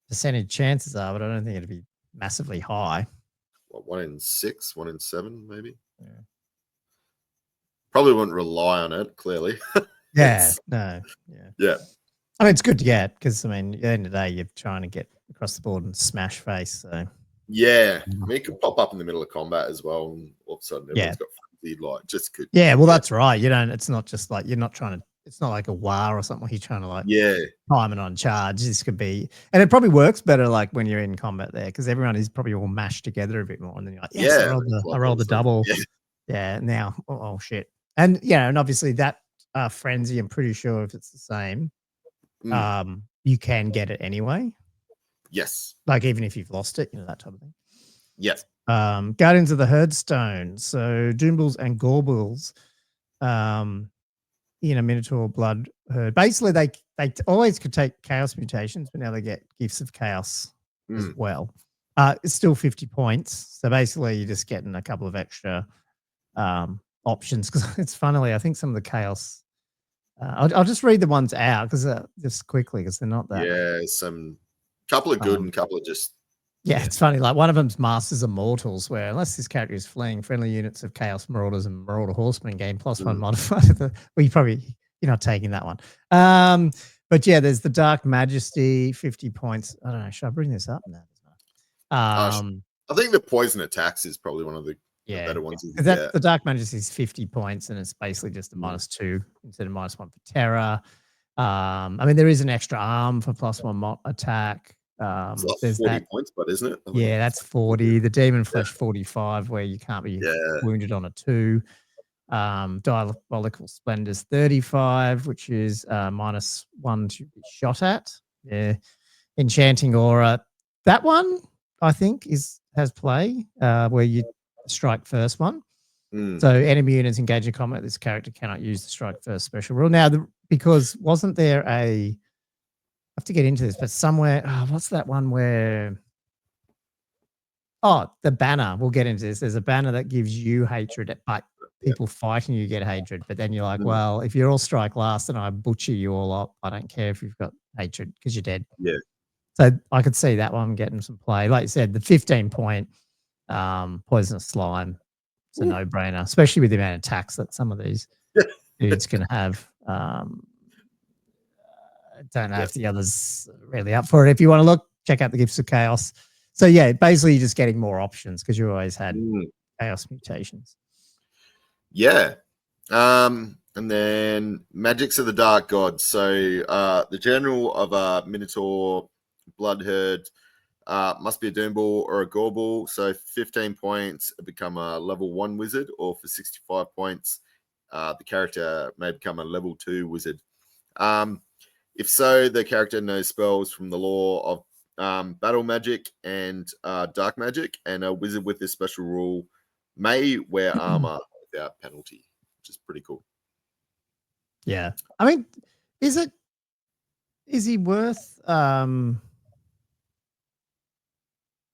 percentage chances are, but I don't think it'd be massively high. What, 1 in 6, 1 in 7, maybe? Yeah. Probably wouldn't rely on it, clearly. Yeah. Yeah. I mean, it's good to get because, I mean, at the end of the day, you're trying to get across the board and smash face. So yeah, I mean, it could pop up in the middle of combat as well, and all of a sudden everyone's got frenzied, like just could. Yeah, well, that's right. You don't. It's not just like you're not trying to. It's not like a war or something. You're trying to like time it on charge. This could be, and it probably works better like when you're in combat there because everyone is probably all mashed together a bit more, and then you're like, yes, I rolled the double. Yeah, now oh shit, and and obviously that frenzy. I'm pretty sure if it's the same. You can get it anyway. Yes. Like even if you've lost it, that type of thing. Yes. Guardians of the Herdstone. So Doom Bulls and Gore Bulls in a Minotaur blood herd. Basically, they always could take chaos mutations, but now they get gifts of chaos as well. It's still 50 points. So basically you're just getting a couple of extra options because it's funnily, I think some of the chaos I'll just read the ones out because just quickly because they're not that. Yeah, some couple of good and couple of just. Yeah, it's funny. Like one of them's Masters of Mortals, where unless this character is fleeing, friendly units of Chaos Marauders and Marauder Horsemen gain +1 modifier. Well, you're not taking that one. But yeah, there's the Dark Majesty, 50 points. I don't know. Should I bring this up now? I think the poison attacks is probably one of the better ones. The Dark Majesty is 50 points, and it's basically just a -2 instead of -1 for terror. I mean, there is an extra arm for +1 attack. There's 40 points, but isn't it? Yeah, that's 40. The Demon Flesh 45, where you can't be wounded on a 2. Diabolical Splendors 35, which is -1 to be shot at. Yeah. Enchanting Aura. That one, I think, has play where you strike first one. So enemy units engaged in combat, this character cannot use the strike first special rule. Now, because wasn't there I have to get into this, but somewhere, what's that one where? Oh, the banner. We'll get into this. There's a banner that gives you hatred, but people fighting you get hatred, but then you're like, Mm. well, if you're all strike last and I butcher you all up, I don't care if you've got hatred because you're dead. Yeah. So I could see that one getting some play. Like you said, the 15-point poisonous slime, it's a no-brainer, especially with the amount of attacks that some of these dudes can have. Don't know if the others are really up for it. If you want to look, check out the Gifts of Chaos. So yeah, basically you're just getting more options because you always had chaos mutations. Yeah. And then Magics of the Dark Gods. So the general of Minotaur Bloodherd must be a Doomball or a Gorball. So 15 points, become a level 1 wizard, or for 65 points, the character may become a level 2 wizard. If so, the character knows spells from the lore of battle magic and dark magic, and a wizard with this special rule may wear armor without penalty, which is pretty cool. Yeah. I mean, is he worth I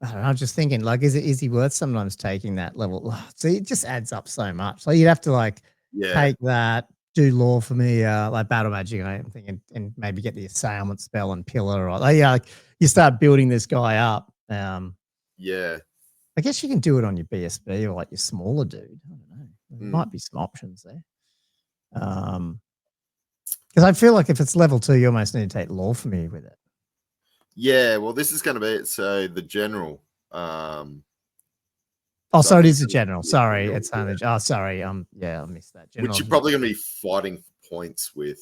don't know, I'm just thinking, like, is he worth sometimes taking that level? So it just adds up so much. Like you'd have to like take that, do lore for me, like battle magic, I'm thinking, and maybe get the assailment spell and pillar, or like you start building this guy up. Yeah. I guess you can do it on your BSB or like your smaller dude. I don't know. There might be some options there. Because I feel like if it's level 2, you almost need to take lore for me with it. Yeah, well, this is going to be it. So the general. So it is a general. Sorry, it's only. Oh, sorry. Yeah, I missed that. General, which you're probably going to be fighting points with.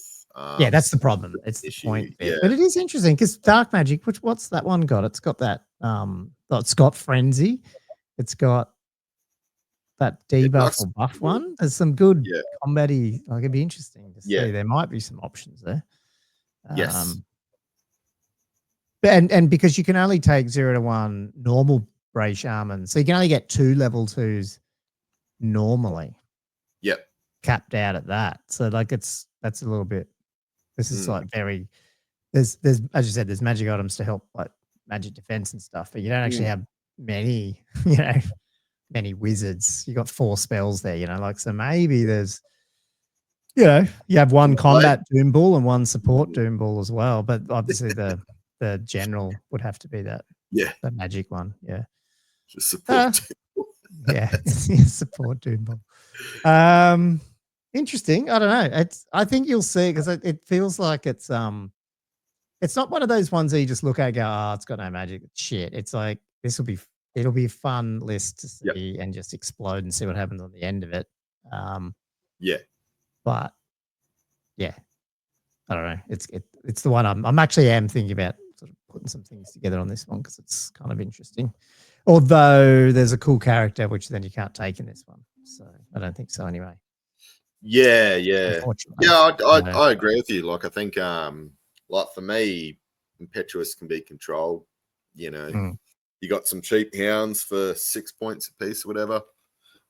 Yeah, that's the problem. It's the point bit. But it is interesting because dark magic. What's that one got? It's got that. It's got frenzy. It's got that debuff or buff one. There's some good combat-y. Like it'd be interesting to see. There might be some options there. Yes. And because you can only take 0 to 1 normal Bray Shaman, so you can only get 2 level 2s normally. Yep. Capped out at that. So like that's a little bit. This is like very. There's as you said, there's magic items to help like magic defense and stuff, but you don't actually have many. Many wizards. You got 4 spells there. Like so maybe there's. You have one combat Doomball and one support Doomball as well, but obviously the general would have to be that. Yeah. The magic one. Yeah. Just support. Yeah. Support Doomball. Interesting. I don't know. I think you'll see because it feels like it's not one of those ones that you just look at and go, oh, it's got no magic. Shit. It's like it'll be a fun list to see and just explode and see what happens on the end of it. But yeah. I don't know. It's the one I'm actually thinking about sort of putting some things together on this one because it's kind of interesting. Although there's a cool character which then you can't take in this one, so I don't think so anyway. Yeah. I agree with you. Like I think, like for me, Impetuous can be controlled. You got some cheap hounds for 6 points a piece or whatever.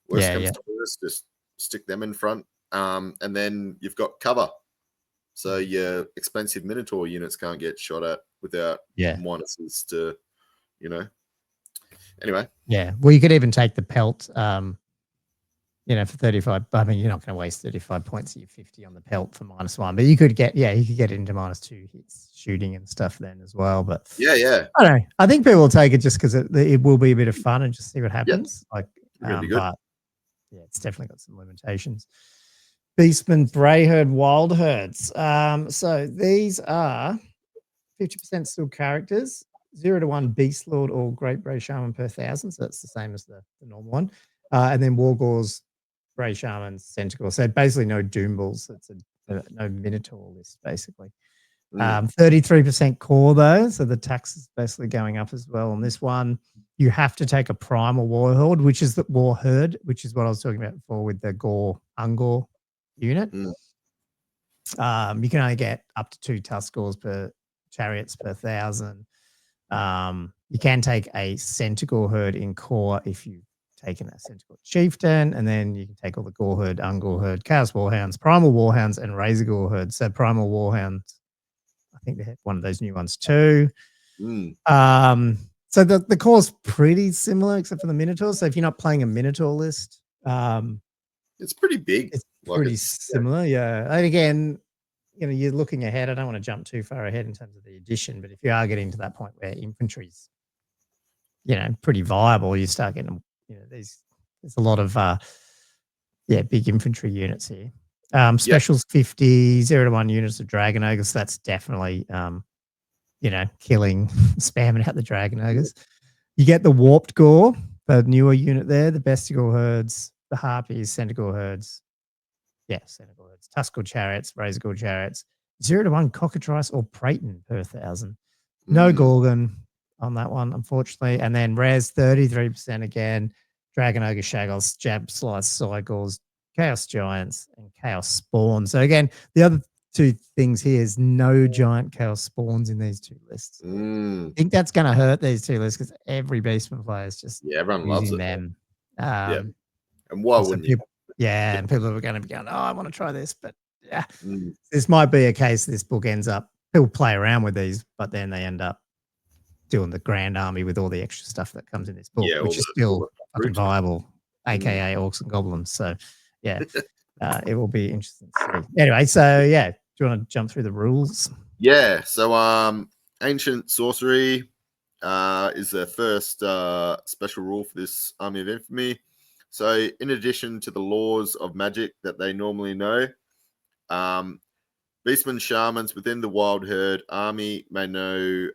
Worst comes to worst, just stick them in front, and then you've got cover. So your expensive Minotaur units can't get shot at without minuses to, Anyway. Yeah. Well, you could even take the pelt, for 35. I mean, you're not going to waste 35 points of your 50 on the pelt for -1, but you could get into -2 hits shooting and stuff then as well. But yeah. I don't know. I think people will take it just because it will be a bit of fun and just see what happens. Like, really good. But yeah, it's definitely got some limitations. Beastmen, Brayherd, Wild Herds. So these are 50% still characters, 0 to 1 Beast Lord or Great Bray Shaman per 1,000. So that's the same as the normal one. And then Wargors, Bray Shaman, Centaur. So basically no Doomballs. It's no Minotaur list, basically. 33% core, though. So the tax is basically going up as well on this one. You have to take a primal Warherd, which is what I was talking about before with the Ungor unit. You can only get up to 2 Tuskors per chariots per 1,000. You can take a Centaur herd in core if you've taken a Centaur chieftain, and then you can take all the Gore herd, Ungor herd, Chaos Warhounds, Primal Warhounds, and Razor Gore herd. So Primal Warhounds, I think they had one of those new ones too. So the core's pretty similar except for the Minotaur. So if you're not playing a Minotaur list, It's pretty big. It's Like pretty similar, yeah. And again, you're looking ahead. I don't want to jump too far ahead in terms of the addition, but if you are getting to that point where infantry's, pretty viable, you start getting, there's a lot of, big infantry units here. Specials 50, 0 to 1 units of Dragon Ogres. That's definitely, killing, spamming out the Dragon Ogres. You get the Warped Gore, the newer unit there, the Bestigal Herds, the Harpies, Centaur Herds. Yeah, Centaur Herds. Tuscal Chariots, Razorgore Chariots, 0 to 1 Cockatrice or Praeton per 1,000. No Gorgon on that one, unfortunately. And then Res 33% again. Dragon Ogre Shaggles, Jab Slice Cygors, Chaos Giants, and Chaos Spawns. So again, the other two things here is no giant Chaos Spawns in these two lists. I think that's going to hurt these two lists because every Beastman player is just everyone loves it. them. And why wouldn't you? Yeah, and people are going to be going, oh, I want to try this, but this might be a case this book ends up, people play around with these, but then they end up doing the Grand Army with all the extra stuff that comes in this book, which is still fucking viable, aka Orcs and Goblins. So, it will be interesting to see. Anyway, so do you want to jump through the rules? Yeah. So, Ancient Sorcery is the first special rule for this Army of Infamy. So, in addition to the laws of magic that they normally know, Beastmen Shamans within the Wild Herd Army may know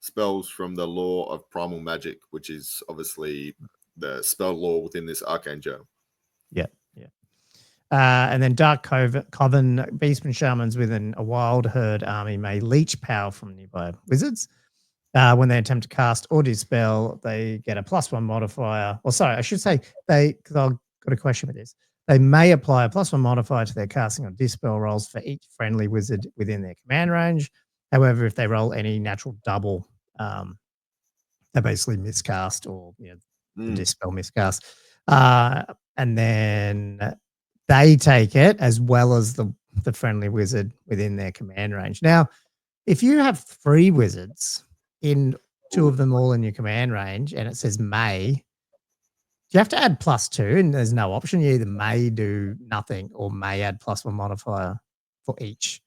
spells from the law of primal magic, which is obviously the spell law within this Arcane Journal. Yeah. And then Dark Coven, Beastmen Shamans within a Wild Herd Army may leech power from nearby wizards. When they attempt to cast or dispel, they get a +1 modifier. Or sorry, I should say because I've got a question with this. They may apply a +1 modifier to their casting or dispel rolls for each friendly wizard within their command range. However, if they roll any natural double, they basically miscast or the dispel miscast. And then they take it as well as the friendly wizard within their command range. Now, if you have 3 wizards in 2 of them all in your command range and it says may, you have to add +2 and there's no option. You either may do nothing or may add +1 modifier for each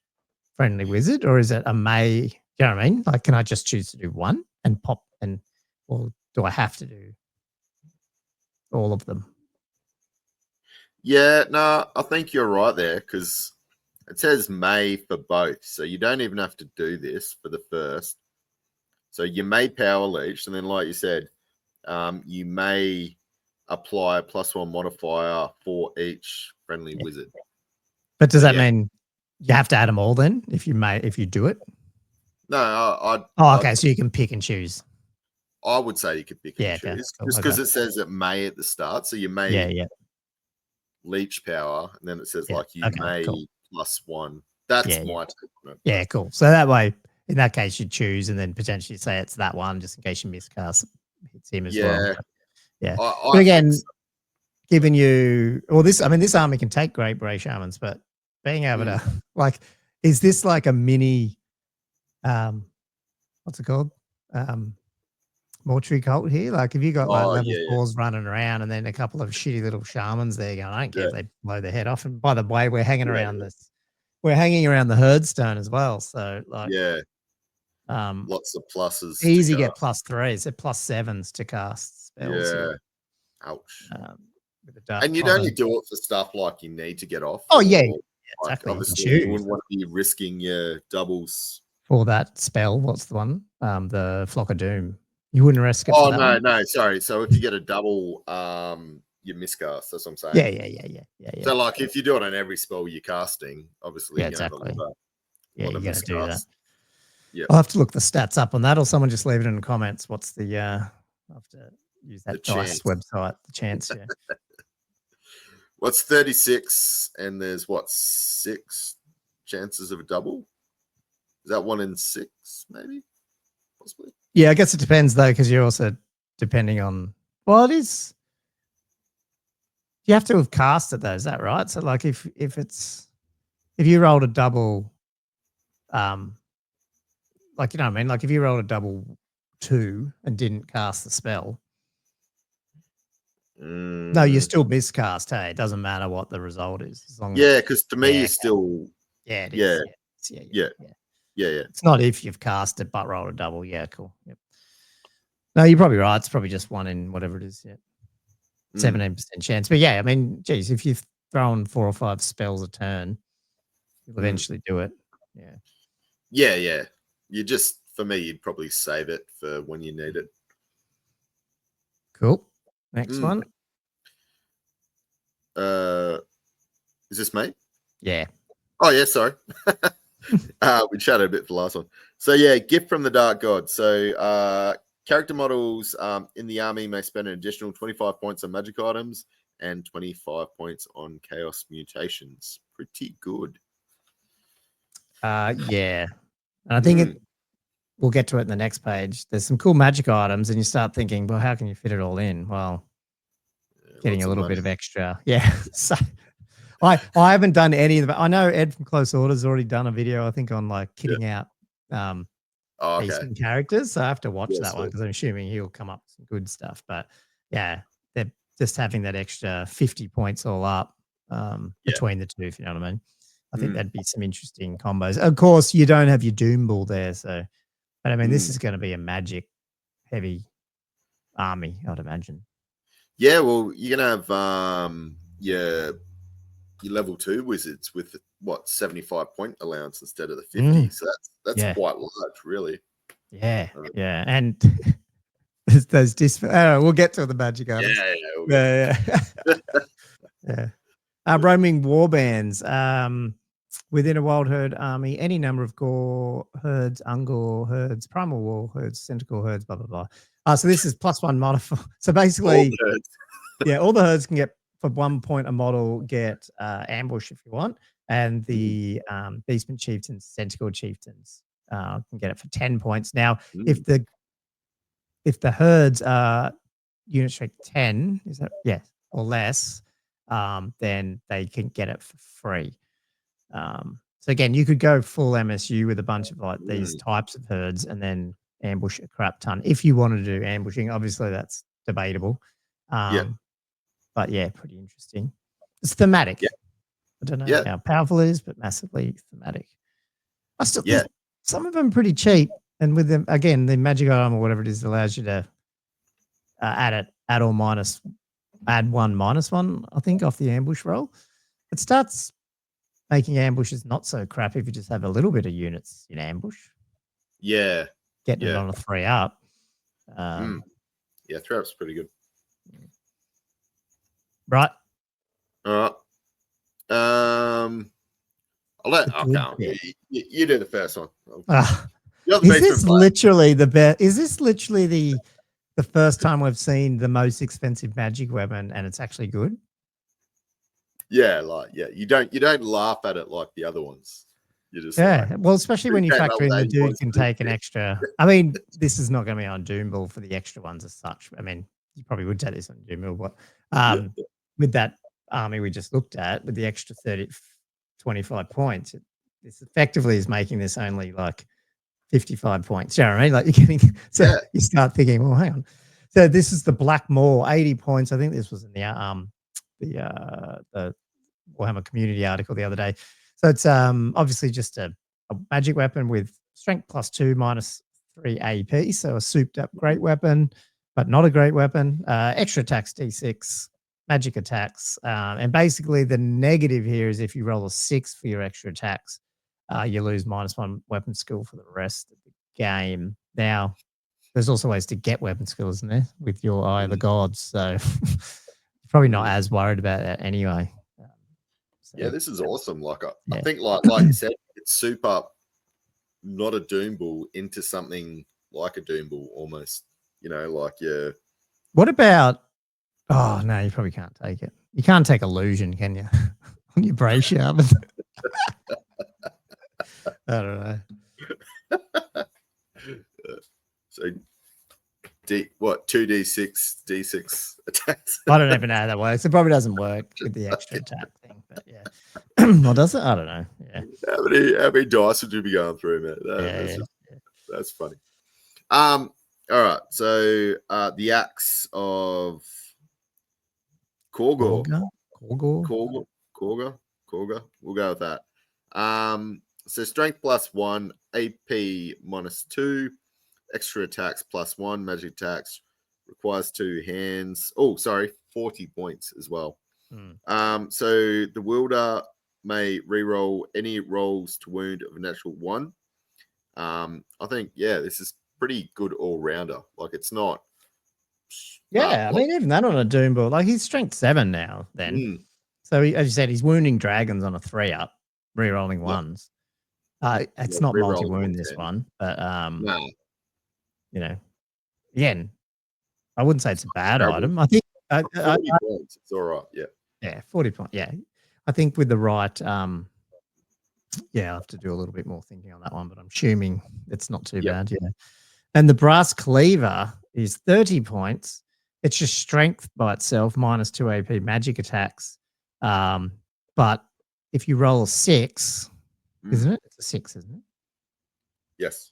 friendly wizard, or is it a may? You know what I mean? Like, can I just choose to do one and pop or do I have to do all of them? Yeah, no, I think you're right there because it says may for both. So you don't even have to do this for the first. So you may power leech, and then like you said, you may apply a +1 modifier for each friendly wizard. But does that mean you have to add them all then if you do it? No, okay. So you can pick and choose. I would say you could pick and choose just because it says it may at the start. So you may leech power, and then it says like you may +1. That's my take on it. Yeah, cool. So that way, in that case, you choose and then potentially say it's that one just in case you miscast hits him as well. But again, giving you this army can take Great Bray Shamans, but being able to is this like a mini what's it called? Mortuary cult here? Like, have you got level 4s running around and then a couple of shitty little shamans there going, I don't care if they blow their head off. And by the way, we're hanging around this. We're hanging around the Herdstone as well. So lots of pluses. Easy get +3s. They're +7s to cast spells. Yeah. Ouch. And you'd only do it for stuff like you need to get off. Oh, exactly. Obviously, you wouldn't want to be risking your doubles. For that spell, what's the one? The Flock of Doom. You wouldn't risk it. Oh, no, sorry. So if you get a double, you miscast. That's what I'm saying. Yeah. So, like, if you do it on every spell you're casting, obviously, exactly. You're going to do that. Yeah. I'll have to look the stats up on that, or someone just leave it in the comments. What's the I'll have to use that DICE website, the chance, What's 36 and there's 6 chances of a double? Is that 1 in 6, maybe? Possibly. Yeah, I guess it depends though, because you're also depending on it is. You have to have cast it though, is that right? So like if you rolled a double, like you know what I mean? Like if you rolled a double 2 and didn't cast the spell, No, you still miscast. Hey, it doesn't matter what the result is, as long Yeah, as because to me, you still. it Yeah, is. yeah. It's not if you've cast it but rolled a double. Yeah, cool. Yep. No, you're probably right. It's probably just one in whatever it is. Yeah, 17% chance. But yeah, I mean, geez, if you've thrown 4 or 5 spells a turn, you'll eventually do it. Yeah. Yeah. You just, for me, you'd probably save it for when you need it. Cool. Next one. Is this me? Yeah. Oh yeah, sorry. We chatted a bit for the last one. So yeah, gift from the Dark God. So character models in the army may spend an additional 25 points on magic items and 25 points on chaos mutations. Pretty good. Yeah. And I think we'll get to it in the next page. There's some cool magic items, and you start thinking, well, how can you fit it all in? Well, getting a little bit of extra. Yeah. So I haven't done any of the. I know Ed from Close Order's already done a video, I think, on like kitting out Beastmen characters. So I have to watch that one because I'm assuming he'll come up with some good stuff. But yeah, they're just having that extra 50 points all up between the two, if you know what I mean. I think that'd be some interesting combos. Of course, you don't have your Doom Bull there, so but I mean, this is going to be a magic heavy army, I'd imagine. Yeah, well, you're gonna have your level 2 wizards with what 75 point allowance instead of the 50. So that's quite large, really. Yeah, and there's those we'll get to the magic items. Yeah. Roaming warbands. Within a wild herd army, any number of gore herds, ungore herds, primal war herds, centaur herds, blah blah blah. So this is +1 modifier. So basically, all the herds can get for 1 point a model get ambush if you want, and the Beastmen chieftains, centaur chieftains can get it for 10 points. Now, if the herds are unit strength 10, is that or less, then they can get it for free. So again, you could go full MSU with a bunch of like these types of herds and then ambush a crap ton. If you wanted to do ambushing, obviously that's debatable. But yeah, pretty interesting. It's thematic. I don't know how powerful it is, but massively thematic. I still think some of them pretty cheap. And with them, again, the magic item or whatever it is allows you to add one -1, I think, off the ambush roll. It starts making ambushes not so crap if you just have a little bit of units in ambush. Yeah. Getting it on a 3-up. Yeah, 3-up's pretty good. Right. All right. You do the first one. Is this literally the best? Is this literally the first time we've seen the most expensive magic weapon and it's actually good? Yeah, you don't laugh at it like the other ones. You just well, especially when you factor in the dude can take an extra. I mean, this is not going to be on Doom Bull for the extra ones as such. I mean, you probably would take this on Doom Bull, but with that army we just looked at, with the extra 25 points, this effectively is making this only like 55 points. You know what I mean? Like you're getting, you start thinking, well, hang on. So this is the Black Maw, 80 points. I think this was in the Warhammer community article the other day. So it's obviously just a magic weapon with strength +2 -3 AP. So a souped up great weapon, but not a great weapon. Extra attacks D6, magic attacks. And basically the negative here is if you roll a 6 for your extra attacks, you lose -1 weapon skill for the rest of the game. Now, there's also ways to get weapon skills, isn't there, with your Eye of the Gods. So probably not as worried about that anyway. Yeah, this is awesome. Like I think, like you said, it's soup up not a Doom Bull into something like a Doom Bull almost. You know, like What about? Oh no, you probably can't take it. You can't take illusion, can you? On your Brayherd. I don't know. So 2d6 d6 attacks? I don't even know how that works. It probably doesn't work with the extra attack thing, but yeah. Well, does it? I don't know. Yeah. How many dice would you be going through, man? That's funny. All right. So the axe of Korgor. Korgor. Korgor. We'll go with that. So strength +1, AP -2, extra attacks +1, magic attacks, requires 2 hands. Oh, sorry, 40 points as well. So the wielder may reroll any rolls to wound of a natural 1. I think, yeah, this is pretty good all-rounder. Like, it's not... Yeah, I mean, even that on a Doom Ball, like, he's strength 7 now, then. So, as you said, he's wounding dragons on a 3-up, rerolling 1s. It's not multi-wound, this one, but, you know, again, I wouldn't say it's a bad item. I think... 40 points, it's all right, yeah. Yeah, 40 points, yeah. I think with the right... yeah, I'll have to do a little bit more thinking on that one, but I'm assuming it's not too bad, yeah. And the brass cleaver is 30 points. It's just strength by itself, -2 AP magic attacks. But if you roll a 6, isn't it? It's a 6, isn't it? Yes.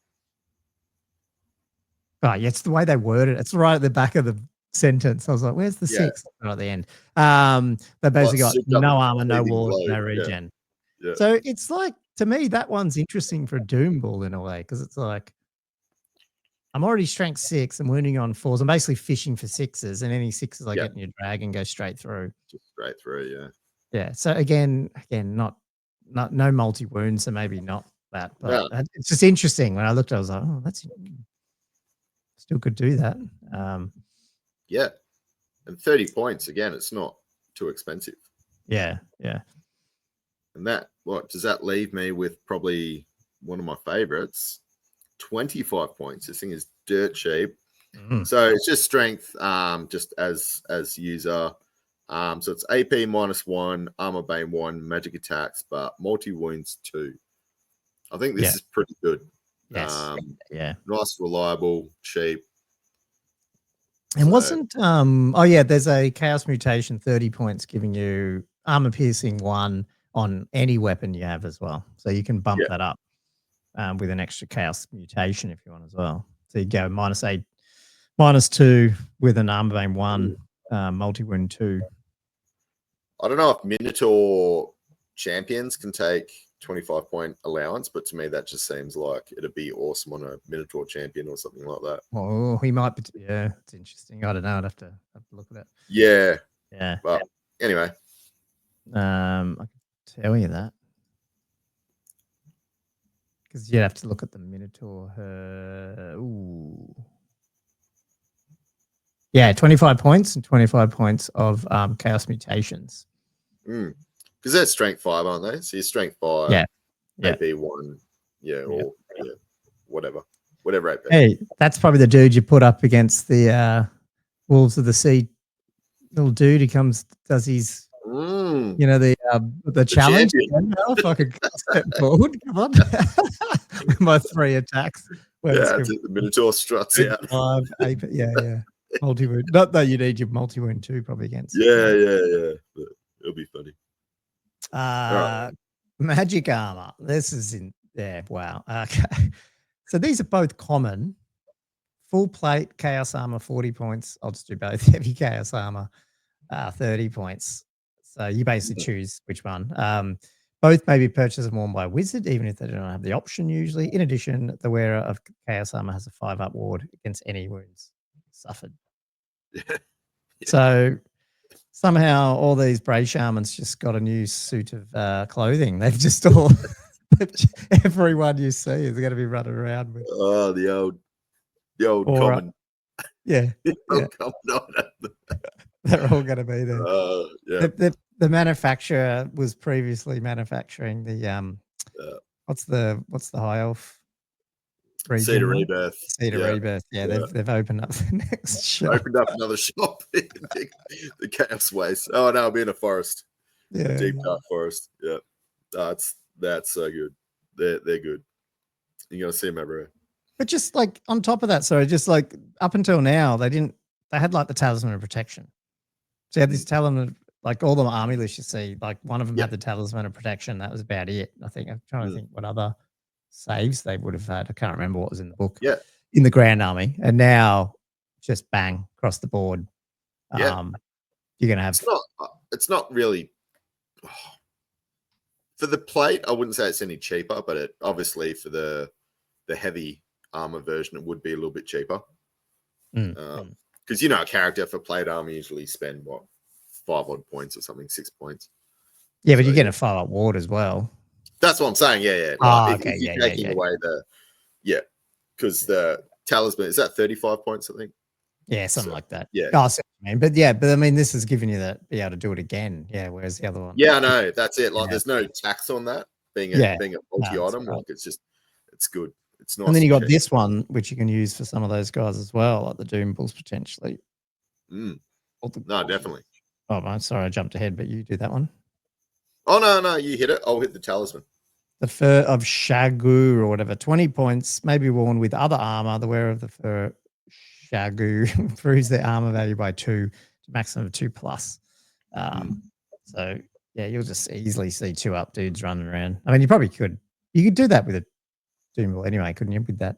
Oh, yeah, it's the way they worded it. It's right at the back of the sentence. I was like, where's the 6? Right at the end. They basically got no armor, no walls, no regen. Yeah. So it's like, to me, that one's interesting for a Doom Ball in a way, because it's like, I'm already strength 6. I'm wounding on 4s. I'm basically fishing for 6s, and any 6s I get in your dragon go straight through. Just straight through, yeah. Yeah. So again, no multi wounds, so maybe not that. But it's just interesting. When I looked, I was like, oh, that's still could do that. Yeah, and 30 points again. It's not too expensive. Yeah, yeah. And that, what does that leave me with? Probably one of my favorites. 25 points. This thing is dirt cheap. So it's just strength, just as user. So it's AP -1, armor bane 1, magic attacks, but multi wounds 2. I think this is pretty good. Yes. Nice, reliable, cheap. And wasn't there's a chaos mutation, 30 points, giving you armor piercing 1 on any weapon you have as well. So you can bump that up with an extra chaos mutation if you want as well. So you go -8, -2 with an armor bane 1, multi wound 2. I don't know if Minotaur champions can take 25-point allowance, but to me that just seems like it'd be awesome on a Minotaur champion or something like that. Oh, he might be. Yeah, it's interesting. I don't know. I'd have to look at it. Yeah. Yeah. But anyway, I can tell you that because you'd have to look at the Minotaur. Yeah, 25 points and 25 points of chaos mutations. Because they're strength 5, aren't they? So you're strength 5. Yeah. AP 1. Or whatever AP. Hey, that's probably the dude you put up against the Wolves of the Sea. Little dude, he comes, does his, the challenge. If I could step forward, come on. With my 3 attacks. The Minotaur struts out. 5, AP, yeah. Multi-wound. Not that you need your multi-wound 2 probably against. Yeah. But it'll be funny. Magic armor. This is in there. Wow. Okay. So these are both common. Full plate chaos armor 40 points. I'll just do both. Heavy chaos armor 30 points. So you basically choose which one. Both may be purchased and worn by a wizard, even if they don't have the option usually. In addition, the wearer of chaos armor has a 5-up ward against any wounds suffered. So somehow all these Bray shamans just got a new suit of clothing. They've just all everyone you see is going to be running around with. Oh, the old common. Common. They're all going to be there. The manufacturer was previously manufacturing the what's the high elf? Cedar Rebirth. Rebirth. Yeah, they've opened up the next shop. Opened up another shop. The Chaos Waste. Oh no, I'll be in a forest. Yeah. A deep dark forest. Yeah. That's so good. They're good. You're gonna see them everywhere. But just like on top of that, just like up until now, they had like the talisman of protection. So you had this talisman, like all the army lists you see, like one of them had the talisman of protection. That was about it. I think I'm trying to think what other saves they would have had. I can't remember what was in the book. Yeah. In the Grand Army. And now just bang across the board. you're going to have. It's not really. For the plate, I wouldn't say it's any cheaper, but it obviously for the heavy armor version, it would be a little bit cheaper. Because a character for plate armor usually spend 5 odd points or something, 6 points. Yeah, but you're getting a 5-up ward as well. That's what I'm saying. Yeah. Okay. If you're taking away because the talisman is that 35 points, I think. Yeah, something like that. Yeah. Oh, but I mean, this is giving you that be able to do it again. Yeah, whereas the other one. Yeah, I know. That's it. Like, there's no tax on that being a multi-item. Right. Like, it's good. It's nice. And then you got this one, which you can use for some of those guys as well, like the Doom Bulls potentially. No, definitely. Oh, I'm sorry, I jumped ahead, but you do that one. Oh no, you hit it. I'll hit the talisman. The fur of Shagu or whatever, 20 points, may be worn with other armor. The wearer of the fur Shagu improves their armor value by 2 to maximum of 2+. So yeah, you'll just easily see 2-up dudes running around. I mean, you could do that with a Doom Ball anyway, couldn't you? With that,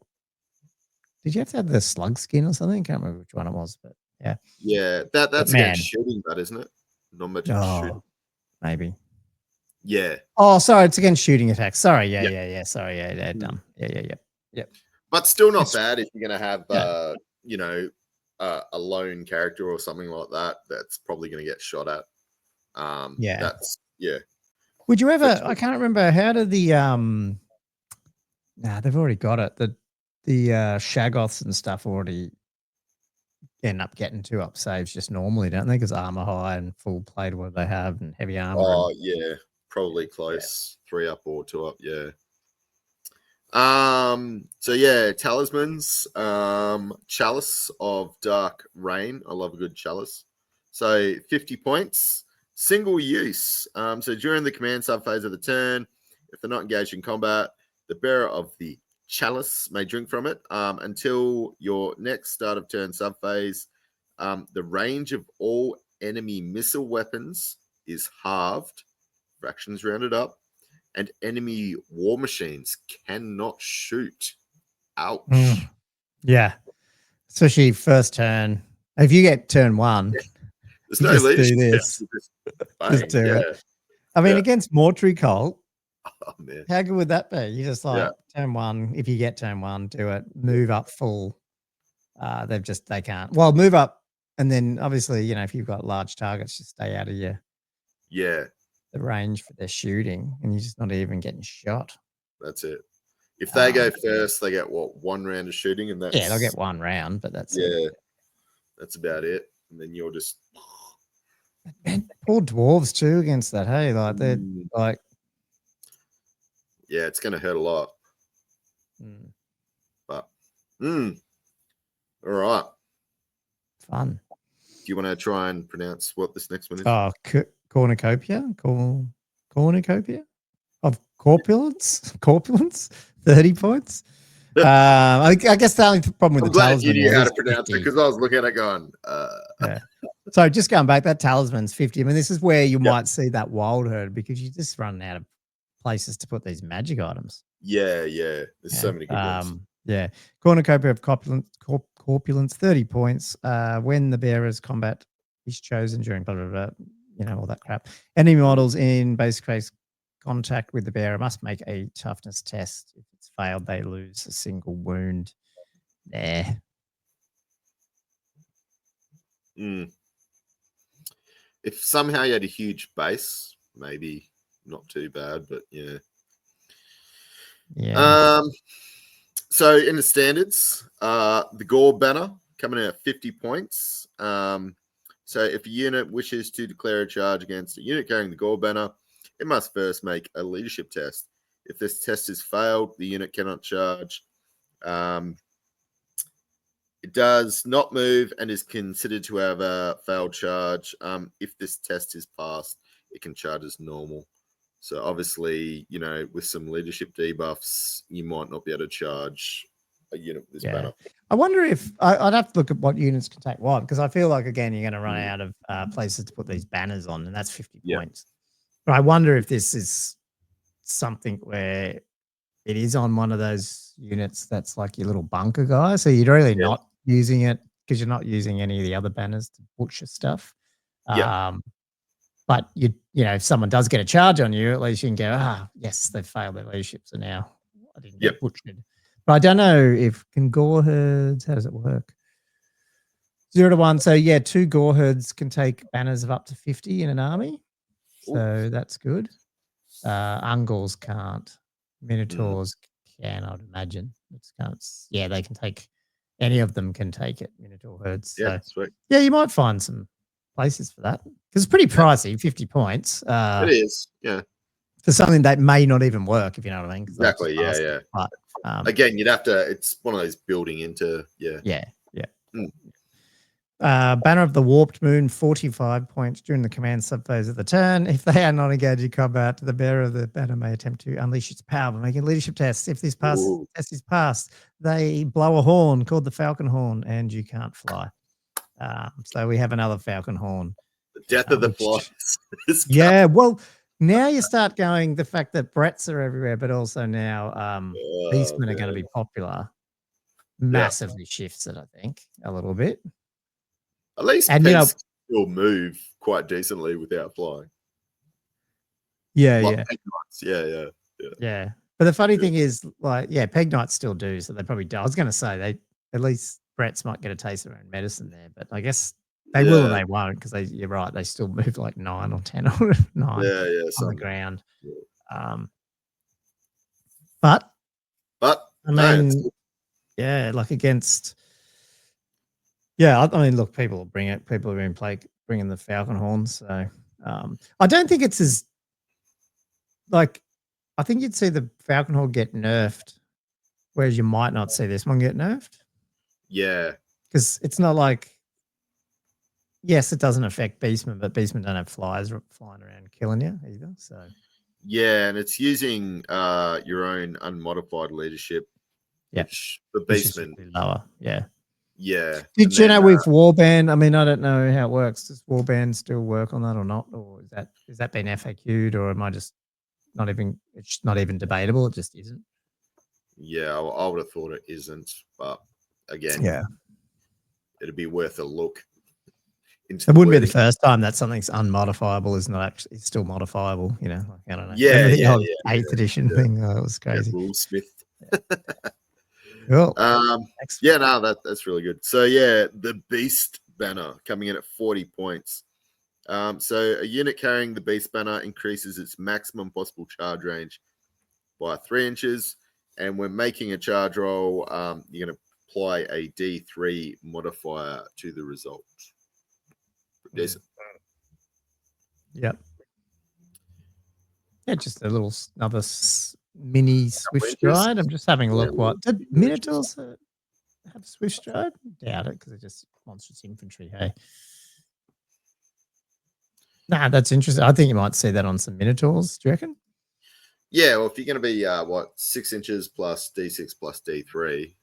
did you have to have the slug skin or something? I can't remember which one it was, but yeah. Yeah, that's against shooting, that isn't it? Non-magic shooting. Maybe. Yeah. Oh, sorry, it's against shooting attacks. Sorry, yeah. Sorry, yeah, dumb. Yeah. But still not bad if you're gonna have a lone character or something like that. That's probably gonna get shot at. Would you ever? I can't remember. How did the they've already got it. The Shaggoths and stuff already end up getting 2-up saves just normally, don't they? Because armor high and full plate, what they have, and heavy armor. Oh yeah, probably close 3-up or 2-up. Yeah. So yeah, talismans. Chalice of Dark Rain. I love a good chalice. So 50 points. Single use. So during the command subphase of the turn, if they're not engaged in combat, the bearer of the chalice may drink from it until your next start of turn subphase. The range of all enemy missile weapons is halved, fractions rounded up, and enemy war machines cannot shoot. Ouch. Yeah. Especially first turn. If you get turn 1, there's no leadership. Do this. Just do it. I mean, against Mortuary Cult, how good would that be? You just turn 1. If you get turn 1, do it. Move up full. They can't. Well, move up, and then obviously, if you've got large targets, just stay out of the range for their shooting, and you're just not even getting shot. That's it. If they go first, they get 1 round of shooting, and that's they'll get 1 round, but that's it. That's about it. And then you're just poor dwarves too against that. Hey, like they're like, it's going to hurt a lot. But all right, fun. Do you want to try and pronounce what this next one is? Oh, cornucopia of corpulence, 30 points. I guess the only problem with I'm the glad talisman, you knew how to pronounce it, because I was looking at it going. So just going back, that talisman's 50. I mean, this is where you might see that wild herd, because you just run out of places to put these magic items. Yeah. There's so many good ones. Yeah. Cornucopia of corpulence, 30 points. When the bearer's combat is chosen during blah, blah, blah, all that crap. Enemy models in base case contact with the bearer must make a toughness test. If it's failed, they lose a single wound. There. If somehow you had a huge base, maybe not too bad, but yeah. So in the standards, the Gore banner coming in at 50 points. So if a unit wishes to declare a charge against a unit carrying the Gore banner, it must first make a leadership test. If this test is failed, the unit cannot charge. It does not move and is considered to have a failed charge. If this test is passed, it can charge as normal. So obviously, with some leadership debuffs, you might not be able to charge a unit with this banner. I wonder if I'd have to look at what units can take what, because I feel like, again, you're going to run out of places to put these banners on, and that's 50 points. But I wonder if this is something where it is on one of those units that's like your little bunker guy. So you're really not using it because you're not using any of the other banners to butcher stuff. But you know, if someone does get a charge on you, at least you can go, yes, they failed their leadership, so now I didn't get butchered. But I don't know if can Goreherds, how does it work? 0 to 1. So yeah, 2 Goreherds can take banners of up to 50 in an army. So that's good. Ungors can't. Minotaurs can, I'd imagine. Yeah, they can take any of them can take it, Minotaur herds. Yeah, so sweet. Yeah, you might find some places for that. Because it's pretty pricey, 50 points. It is, yeah. For something that may not even work, if you know what I mean. Exactly, yeah. But again, you'd have to, it's one of those building into, Yeah. Banner of the Warped Moon, 45 points during the command subphase of the turn. If they are not engaged in combat, the bearer of the banner may attempt to unleash its power by making a leadership test. If this test is passed, they blow a horn called the Falcon Horn, and you can't fly. So we have another Falcon Horn. The death of the flies. Yeah, well, now you start going the fact that Bretts are everywhere, but also now Beastmen are going to be popular. Massively shifts it, I think, a little bit. At least pigs still move quite decently without flying. Yeah. But the funny thing is, Peg Knights still do, so they probably do. I was going to say they at least Bretts might get a taste of their own medicine there, but I guess they will or they won't because you're right, they still move like 9 or 10 or 9 on the ground. But I mean, like against. Yeah, I mean, look, people will bring it. People are in play bringing the Falcon Horns. So I don't think it's as like. I think you'd see the Falcon Horn get nerfed, whereas you might not see this one get nerfed. Yeah, because it's not like. Yes, it doesn't affect Beastmen, but Beastmen don't have flyers flying around killing you either. So. Yeah, and it's using your own unmodified leadership. Which the Beastmen lower. Yeah. Yeah. Did you know with Warband? I mean, I don't know how it works. Does Warband still work on that or not? Or is that been FAQ'd, or am I just not even? It's not even debatable. It just isn't. Yeah, I would have thought it isn't, but again, it'd be worth a look. It wouldn't be the first time that something's unmodifiable is not actually still modifiable. You know, like, I don't know. Yeah, the old 8th edition thing. That was crazy. Rulesmith. Cool. That's really good. So the Beast banner coming in at 40 points. So a unit carrying the Beast banner increases its maximum possible charge range by 3 inches, and when making a charge roll, you're going to apply a D3 modifier to the result. Decent. Yep. Yeah, just a little another mini swift stride. I'm just having a look. What did Minotaurs have swift stride? Doubt it because they're just monstrous infantry. Hey, nah, that's interesting. I think you might see that on some Minotaurs. Do you reckon? Yeah, well, if you're going to be 6 inches plus D6 plus D3,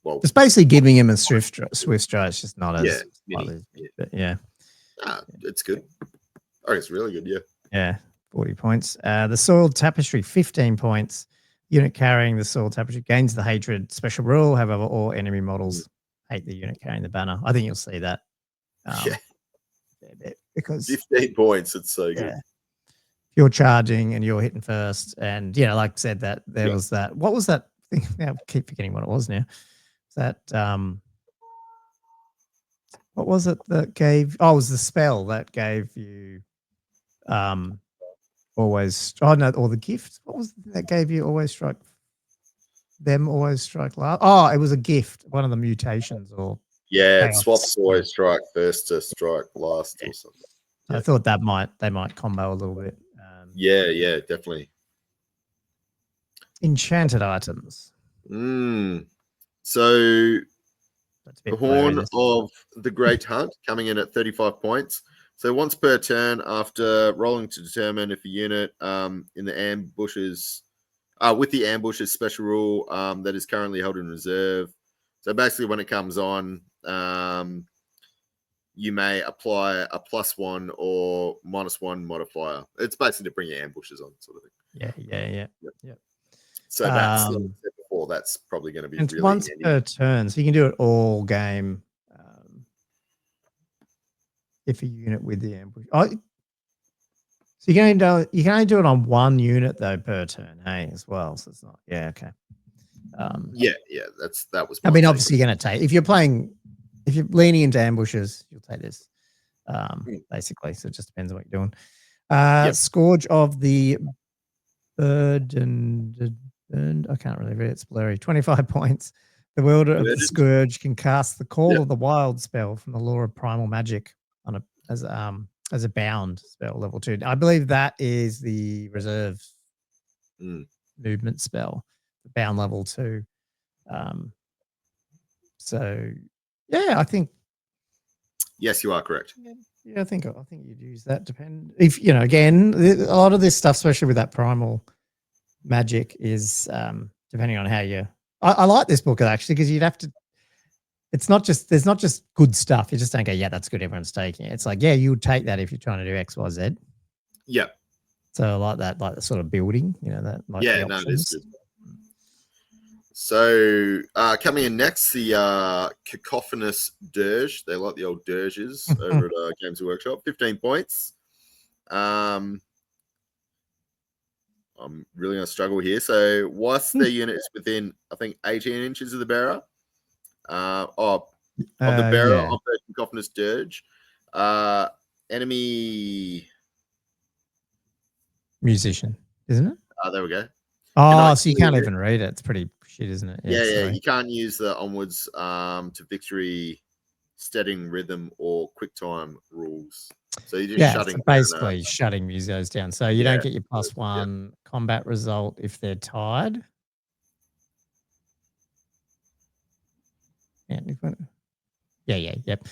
well, it's basically giving him a swift stride. It's just not as it's good. Oh, it's really good. Yeah, 40 points. The Soiled Tapestry, 15 points. Unit carrying the Soiled Tapestry gains the hatred special rule. However, all enemy models hate the unit carrying the banner. I think you'll see that. Because 15 points, it's so good. You're charging and you're hitting first, and like I said, that there was that. What was that thing? I keep forgetting what it was now. That what was it that gave? Oh, it was the spell that gave you always. Oh no, or the gift. What was it that gave you always strike them? Always strike last. Oh, it was a gift. One of the mutations, or it swaps always strike first to strike last or something. I thought they might combo a little bit. Yeah, definitely. Enchanted items. So the Horn of the Great Hunt coming in at 35 points. So once per turn, after rolling to determine if a unit in the ambushes, with the ambushes special rule that is currently held in reserve. So basically, when it comes on, you may apply a +1 or -1 modifier. It's basically to bring your ambushes on, sort of thing. Yeah. So that's like I said before, that's probably going to be it's really once handy. per turn, so you can do it all game. if a unit with the ambush. Oh, so you can only do it on one unit though per turn, hey, as well. So it's not. Yeah, okay. Yeah, that was. I mean, obviously, you're going to take if you're leaning into ambushes, you'll take this. Basically, so it just depends on what you're doing. Scourge of the Bird and I can't really read it. It's blurry. 25 points. The wielder of the Scourge can cast the Call of the Wild spell from the lore of primal magic as a bound spell level 2. I believe that is the reserve movement spell, bound level 2. So yeah, I think. Yes, you are correct. Yeah, I think you'd use that. Depend if again, a lot of this stuff, especially with that primal magic, is depending on how you. I like this book actually because you'd have to. It's not just there's not just good stuff. You just don't go, yeah, that's good. Everyone's taking it. It's like, yeah, you would take that if you're trying to do X, Y, Z. Yeah. So I like that, like the sort of building, that. Like yeah, no, it's good. So coming in next, the Cacophonous Dirge. They like the old dirges over at Games Workshop. 15 points. I'm really going to struggle here. So whilst the unit is within, I think, 18 inches of the bearer, of the bearer of the Cacophonous Dirge, enemy musician, isn't it? There we go. Oh, so you can't even read it. It's pretty shit, isn't it? Yeah. You can't use the onwards to victory, steadying rhythm, or quick time rules. So you're just shutting so basically shutting musos down. So you don't get your +1 combat result if they're tied. Yep.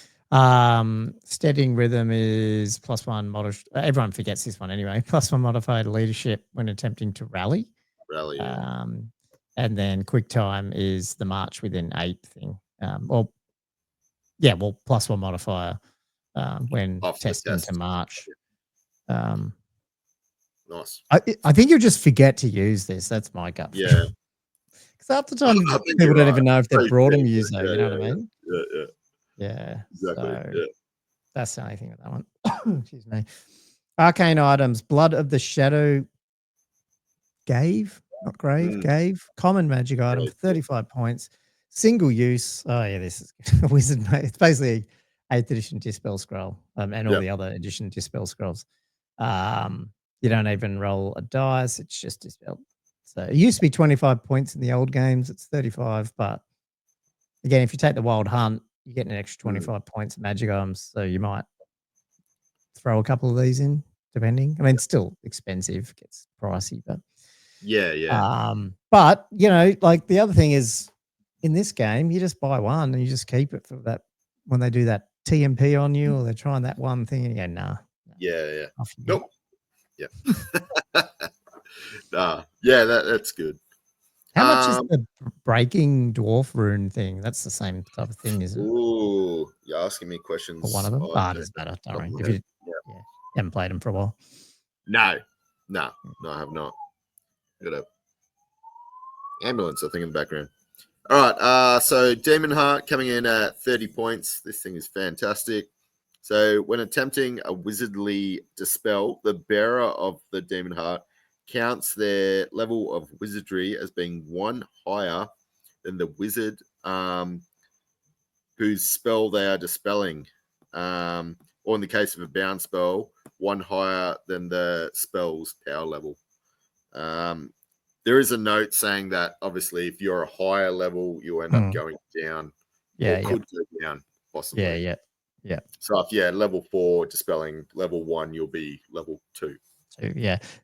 Steadying rhythm is +1 everyone forgets this one anyway. +1 modified leadership when attempting to rally. And then quick time is the march within 8 thing. +1 modifier when testing to march. Nice. I think you'll just forget to use this. That's my gut. Yeah. Because half the time people don't even know if they've brought a muso. You know what I mean? Yeah. Exactly. So that's the only thing with that one. Excuse me. Arcane items: Blood of the Shadow Gave. Not grave, gave. Common magic item, 35 points. Single use. Oh, yeah, this is a wizard. It's basically 8th edition Dispel Scroll and all the other edition Dispel Scrolls. You don't even roll a dice. It's just Dispel. So it used to be 25 points in the old games. It's 35. But again, if you take the Wild Hunt, you get an extra 25 points of magic items. So you might throw a couple of these in, depending. I mean, it's still expensive. It gets pricey, but. But like the other thing is in this game, you just buy one and you just keep it for that when they do that TMP on you or they're trying that one thing and you go, nah. Nope. That's good. How much is the breaking dwarf rune thing? That's the same type of thing, isn't it? Ooh, you're asking me questions. For one of them? It doesn't matter. Don't worry. If you haven't played them for a while. No, I have not. Got a ambulance, I think, in the background. All right, so Demon Heart coming in at 30 points. This thing is fantastic. So when attempting a wizardly dispel, the bearer of the Demon Heart counts their level of wizardry as being 1 higher than the wizard whose spell they are dispelling. Or in the case of a bound spell, 1 higher than the spell's power level. There is a note saying that obviously if you're a higher level, you end up going down. Could go down possibly. Yeah. So if level 4 dispelling, level 1 you'll be level 2.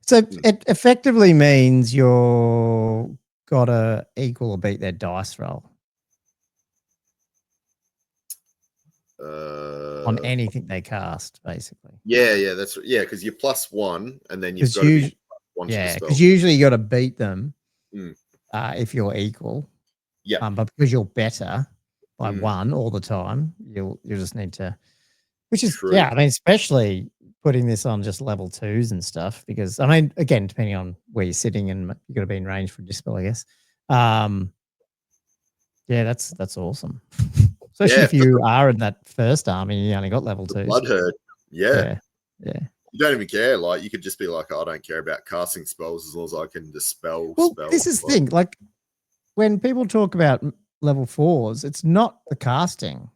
So it effectively means you're gotta equal or beat their dice roll. On anything they cast, basically. That's because you're +1 and then you've got to be +1 because usually you got to beat them if you're equal. But because you're better by 1 all the time, you'll just need to, which is I mean, especially putting this on just level 2s and stuff, because I mean, again, depending on where you're sitting and you got to be in range for dispel, I guess. That's awesome. especially if you are in that first army. You only got level 2. Bloodherd. Yeah. Yeah. You don't even care. Like, you could just be like, I don't care about casting spells as long as I can dispel spells. This is the thing. Like, when people talk about level 4s, it's not the casting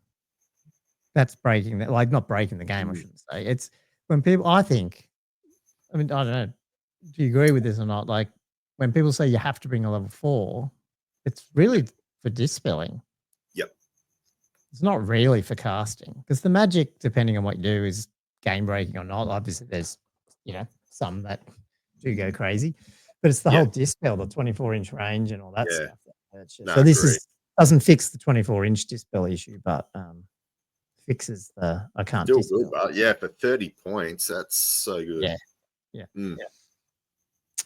that's breaking that. Like, not breaking the game, I shouldn't say. It's when people. I think. I mean, I don't know. Do you agree with this or not? Like, when people say you have to bring a level 4, it's really for dispelling. Yep. It's not really for casting, because the magic, depending on what you do, is game breaking or not. Obviously, there's some that do go crazy, but it's the whole dispel, the 24-inch range, and all that stuff. So this doesn't fix the 24-inch dispel issue, but fixes the I can't still dispel. Good, but for 30 points, that's so good.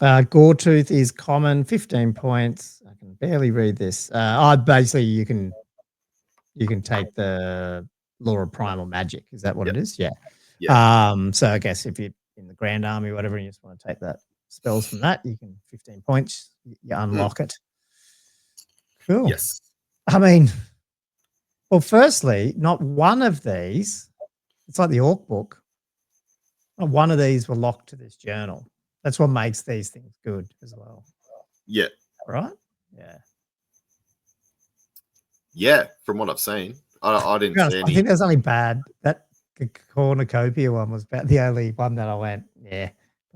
Goretooth is common, 15 points. I can barely read this. Basically you can take the Law of Primal Magic. Is that what it is? Yeah. So I guess if you're in the Grand Army or whatever and you just want to take that spells from that, you can 15 points, you unlock it. Cool. Yes. I mean, well, firstly, not one of these, it's like the Orc book, not one of these were locked to this journal. That's what makes these things good as well. Yeah. Right? Yeah. Yeah, from what I've seen. I didn't see any. I think there's only bad. That cornucopia one was about the only one that I went, I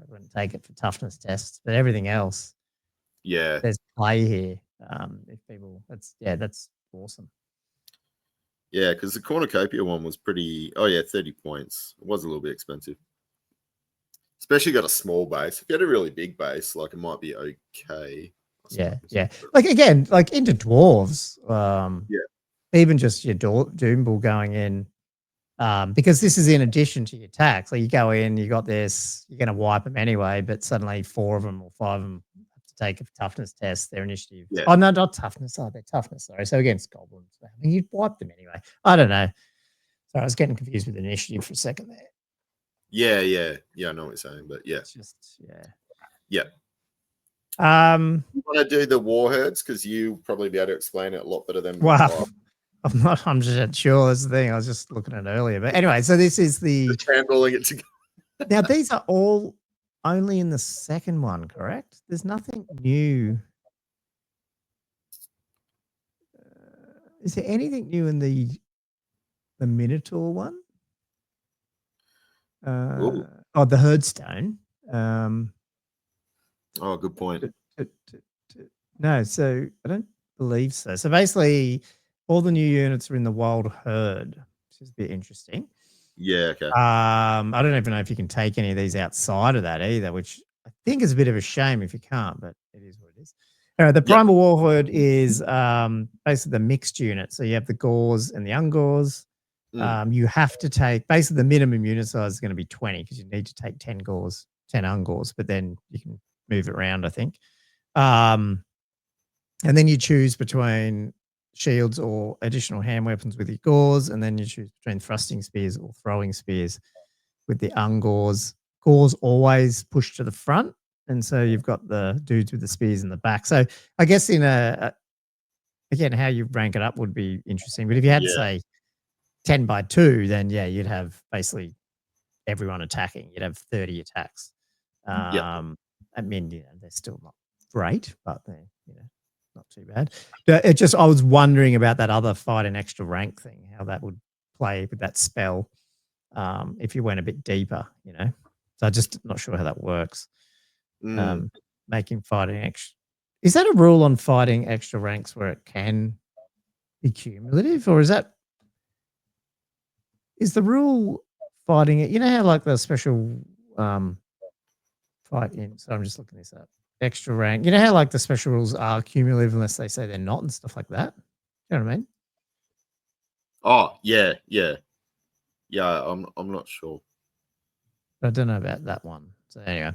wouldn't take it for toughness tests, but everything else. Yeah. There's play here. If people, that's awesome. Yeah, because the cornucopia one was pretty. 30 points. It was a little bit expensive. Especially got a small base. If you had a really big base, like, it might be okay. Yeah. Like, again, like into dwarves, even just your Doombull going in, because this is in addition to your attacks. Like, you go in, you got this, you're going to wipe them anyway, but suddenly 4 of them or 5 of them have to take a toughness test, their initiative. Yeah. Oh, no, not toughness. Oh, they're toughness, sorry. So against goblins. I mean, you'd wipe them anyway. I don't know. So I was getting confused with initiative for a second there. Yeah, I know what you're saying, but It's just, You want to do the Warherds, because you probably be able to explain it a lot better than me. Wow. I'm not 100% sure. That's the thing. I was just looking at it earlier. But anyway, so this is Just handballing it together. Now, these are all only in the second one, correct? There's nothing new. Is there anything new in the Minotaur one? The Herdstone. Good point. No, so I don't believe so. So basically, all the new units are in the Wild Herd, which is a bit interesting. Yeah, okay. I don't even know if you can take any of these outside of that either, which I think is a bit of a shame if you can't, but it is what it is. Anyway, the Primal Warherd is basically the mixed unit. So you have the Gores and the Ungores. You have to take, basically the minimum unit size is going to be 20 because you need to take 10 Gores, 10 Ungores, but then you can move it around, I think. And then you choose between shields or additional hand weapons with your Gores, and then you choose between thrusting spears or throwing spears with the Ungores. Gores always push to the front, and so you've got the dudes with the spears in the back. So I guess in again, how you rank it up would be interesting. But if you had say 10 by 2, then you'd have basically everyone attacking. You'd have 30 attacks. I mean, they're still not great, but they're not too bad. It just, I was wondering about that other fight in extra rank thing, how that would play with that spell if you went a bit deeper, So I'm just not sure how that works. Making fighting extra. Is that a rule on fighting extra ranks where it can be cumulative, or is the rule fighting it? You know how like the special fight in, so I'm just looking this up. Extra rank. You know how like the special rules are cumulative unless they say they're not and stuff like that? You know what I mean? Oh, yeah. I'm not sure. I don't know about that one. So anyway,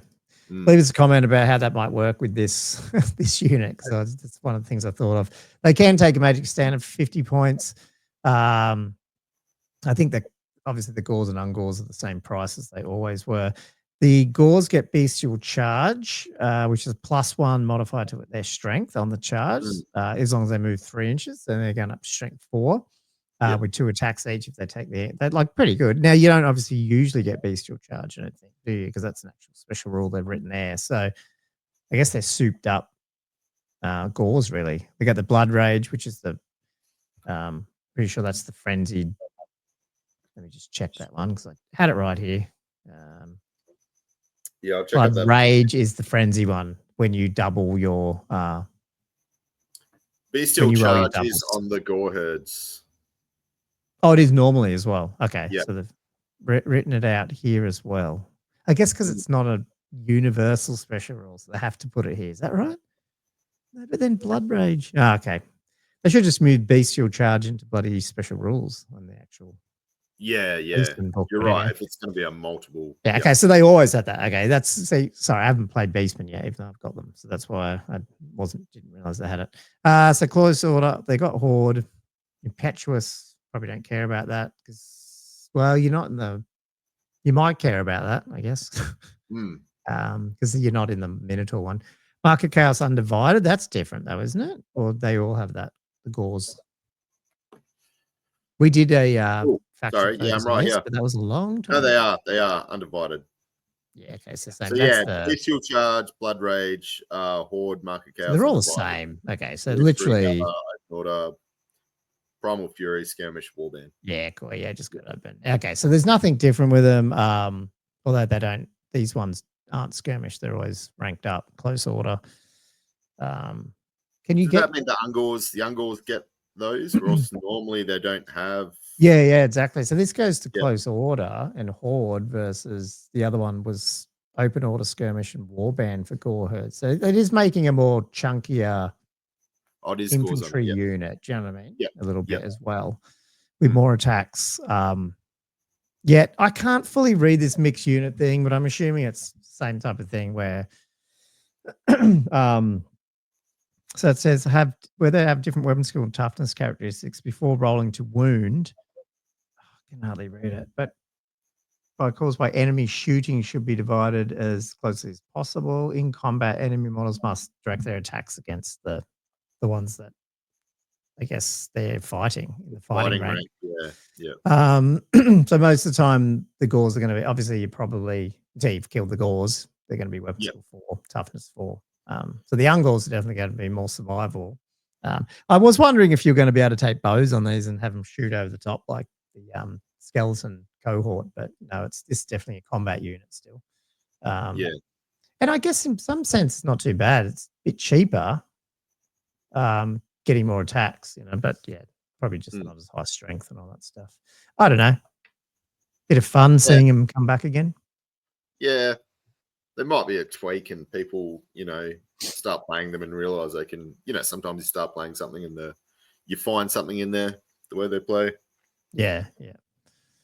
leave us a comment about how that might work with this this unit. So that's one of the things I thought of. They can take a magic stand of 50 points. I think that obviously the Gores and Ungores are the same price as they always were. The Gores get bestial charge, which is a +1 modifier to their strength on the charge, as long as they move 3 inches. Then they're going up to strength 4. with 2 attacks each if they take they're like pretty good. Now you don't obviously usually get bestial charge, I don't think, do you? Because that's an actual special rule they've written there. So I guess they're souped up gores really. They got the blood rage, which is the pretty sure that's the frenzied. Let me just check that one because I had it right here. Yeah, I'll check blood out that. rage is the frenzy one when you double your bestial you roll your charge is doubles. on the gore herds. Oh, it is normally as well. Okay, Yeah. so they've written it out here as well. I guess because it's not a universal special rule, so they have to put it here. Is that right? No, but then blood rage. Oh, okay. They should just move bestial charge into bloody special rules on the actual. Yeah. Book, You're anyway. right. If it's going to be a multiple. Yeah. Okay. So they always had that. Okay. That's sorry, I haven't played Beastmen yet, even though I've got them. So that's why I didn't realize they had it. So close order. They got Horde. Impetuous. Probably don't care about that because, well, you're not in the. You might care about that, I guess. Because you're not in the Minotaur one. Market Chaos Undivided. That's different though, isn't it? Or they all have that. The gores. We did a sorry, yeah, I'm right here. but that was a long time. No, they are undivided. Yeah, okay, so same. So bestial charge, blood rage, horde, market chaos. So they're all the same. Okay, so Mystery, literally order, primal fury, skirmish, warband. Yeah, cool. Yeah, just got open. Okay, so there's nothing different with them. Although they don't, these ones aren't skirmish. They're always ranked up, close order. Can you Does that mean the Ungors get those, or else normally they don't have? Yeah, exactly. So this goes to close order and horde versus the other one was open order, skirmish, and warband for gore herds. So it is making a more chunkier infantry unit. Do you know what I mean? Yeah, a little bit as well with more attacks. Yet I can't fully read this mixed unit thing, but I'm assuming it's the same type of thing where so it says where they have different weapon skill and toughness characteristics before rolling to wound. I can hardly read it, but caused by enemy shooting should be divided as closely as possible. In combat, enemy models must direct their attacks against the ones that I guess they're fighting in the fighting rank. So most of the time, the gores are going to be obviously you've killed the gores. They're going to be weapon skill 4, toughness 4. So the Ungors are definitely going to be more survival. I was wondering if you're going to be able to take bows on these and have them shoot over the top like the skeleton cohort, but no, it's definitely a combat unit still. And I guess in some sense it's not too bad. It's a bit cheaper, getting more attacks, but probably just not as high strength and all that stuff. I don't know. Bit of fun seeing him come back again. Yeah. There might be a tweak and people, start playing them and realize they can, sometimes you start playing something and you find something in there, the way they play. Yeah.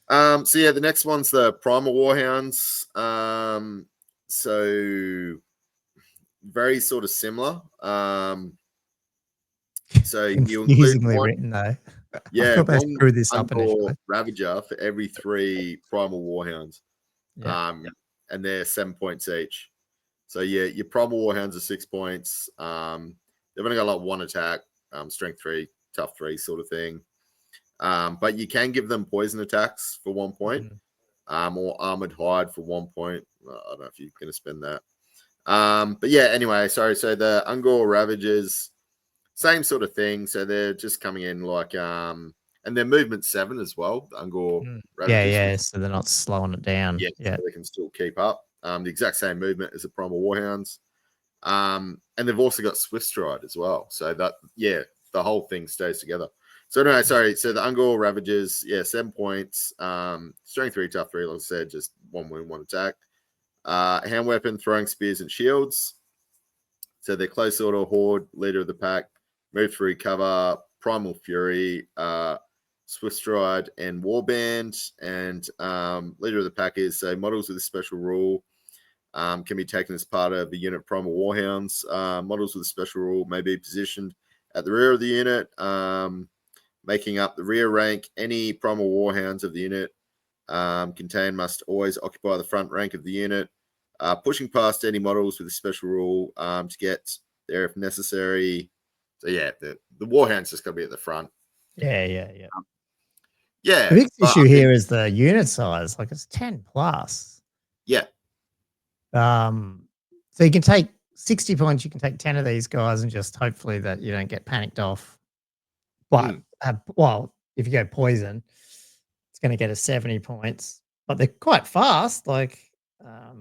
So the next one's the Primal Warhounds. So very sort of similar. So you include written though. Yeah, I thought they screwed this up initially. Ravager for every 3 Primal Warhounds. And they're 7 points each. So your Primal Warhounds are 6 points. They've only got like 1 attack, strength 3, tough 3 sort of thing. But you can give them poison attacks for 1 point, or armored hide for 1 point. I don't know if you're going to spend that. But anyway, sorry. So the Ungor Ravagers, same sort of thing. So they're just coming in like, and their movement 7 as well. The Ungor Ravagers. So they're not slowing it down. So they can still keep up. The exact same movement as the Primal Warhounds. And they've also got Swift Stride as well. So that, the whole thing stays together. So no, sorry. So the Ungor Ravagers, 7 points. Strength 3, tough 3, like I said, just 1 wound, 1 attack. Hand weapon, throwing spears and shields. So they're close order, horde, leader of the pack, move through cover, primal fury, Swift Stride, and warband. And leader of the pack is models with a special rule can be taken as part of the unit Primal Warhounds. Models with a special rule may be positioned at the rear of the unit, making up the rear rank. Any Primal Warhounds of the unit contained must always occupy the front rank of the unit, pushing past any models with a special rule to get there if necessary. So the Warhounds just got to be at the front. Yeah. Yeah. The biggest issue here is the unit size. Like it's 10 plus. Yeah. So you can take 60 points. You can take 10 of these guys and just hopefully that you don't get panicked off. But well, if you go poison, it's going to get us 70 points. But they're quite fast. Like,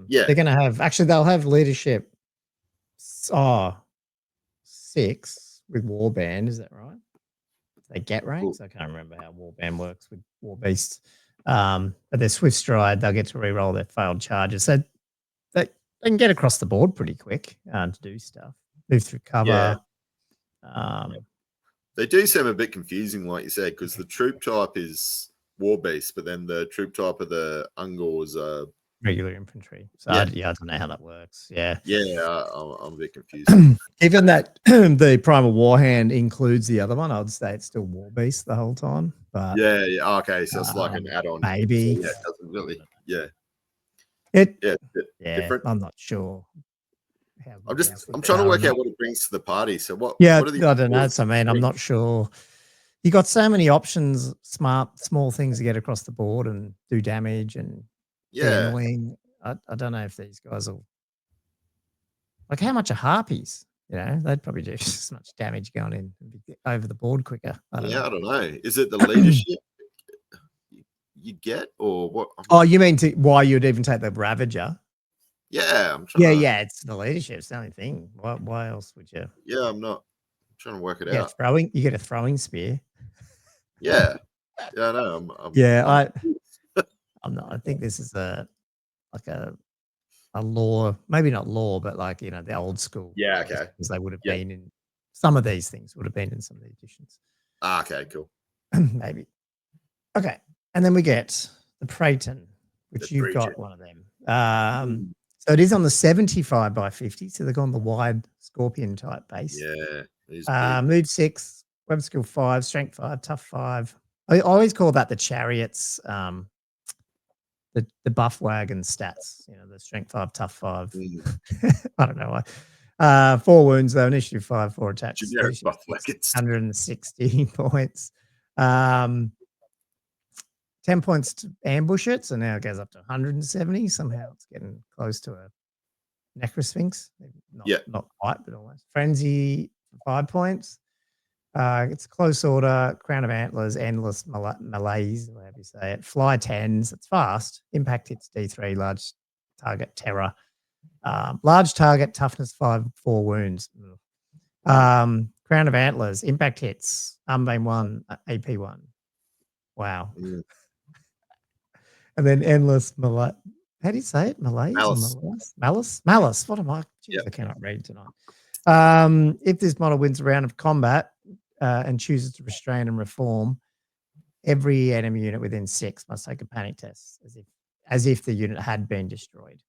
they're going to have they'll have leadership. 6 with Warband. Is that right? They get ranks. I can't remember how Warband works with War Beasts. But they're Swift Stride. They'll get to re-roll their failed charges. So they can get across the board pretty quick to do stuff. Move through cover. They do seem a bit confusing, like you said, because the troop type is War Beast, but then the troop type of the Ungors are regular infantry. So I don't know how that works. I'm a bit confused. Given that the primal warhand includes the other one, I'd say it's still War Beast the whole time. But okay, so it's like an add-on. Maybe. So, it doesn't really. Different. I'm not sure. I'm trying to work out what it brings to the party. So what? Yeah, what I don't know. So I'm not sure. You got so many options, small things to get across the board and do damage and annoying. I don't know if these guys will like how much are harpies. They'd probably do as much damage going in and be over the board quicker. I don't know. Is it the leadership you get or what? Oh, you mean why you'd even take the Ravager? Yeah, it's the leadership. It's the only thing. Why else would you? Yeah, I'm trying to work it out. You get a throwing spear. Yeah, I know. I'm not. I think this is a lore, maybe not lore, but like the old school. Yeah, okay. Because they would have been in some of these things. Would have been in some of the editions. Okay, cool. Maybe. Okay, and then we get the Praeton, which you've got one of them. So it is on the 75 by 50. So they've gone the wide Scorpion type base. Yeah. Move 6, web skill 5, strength 5, tough 5. I always call that the chariots, the buff wagon stats. The strength 5, tough 5. I don't know why. 4 wounds though, initiative 5, 4 attacks. Generic buff wagons. 160 points. 10 points to ambush it, so now it goes up to 170. Somehow it's getting close to a Necrosphinx. Not quite, but almost. Frenzy, 5 points. It's close order, Crown of Antlers, Endless Malaise, whatever you say it. Fly 10s, it's fast. Impact hits D3, large target terror. Large target, toughness 5, 4 wounds. Crown of Antlers, impact hits, Unbane 1, AP 1. Wow. And then Endless Malaise. How do you say it? Malaise? Malice. What am I? Jeez, I cannot read tonight. If this model wins a round of combat and chooses to restrain and reform, every enemy unit within 6 must take a panic test as if the unit had been destroyed.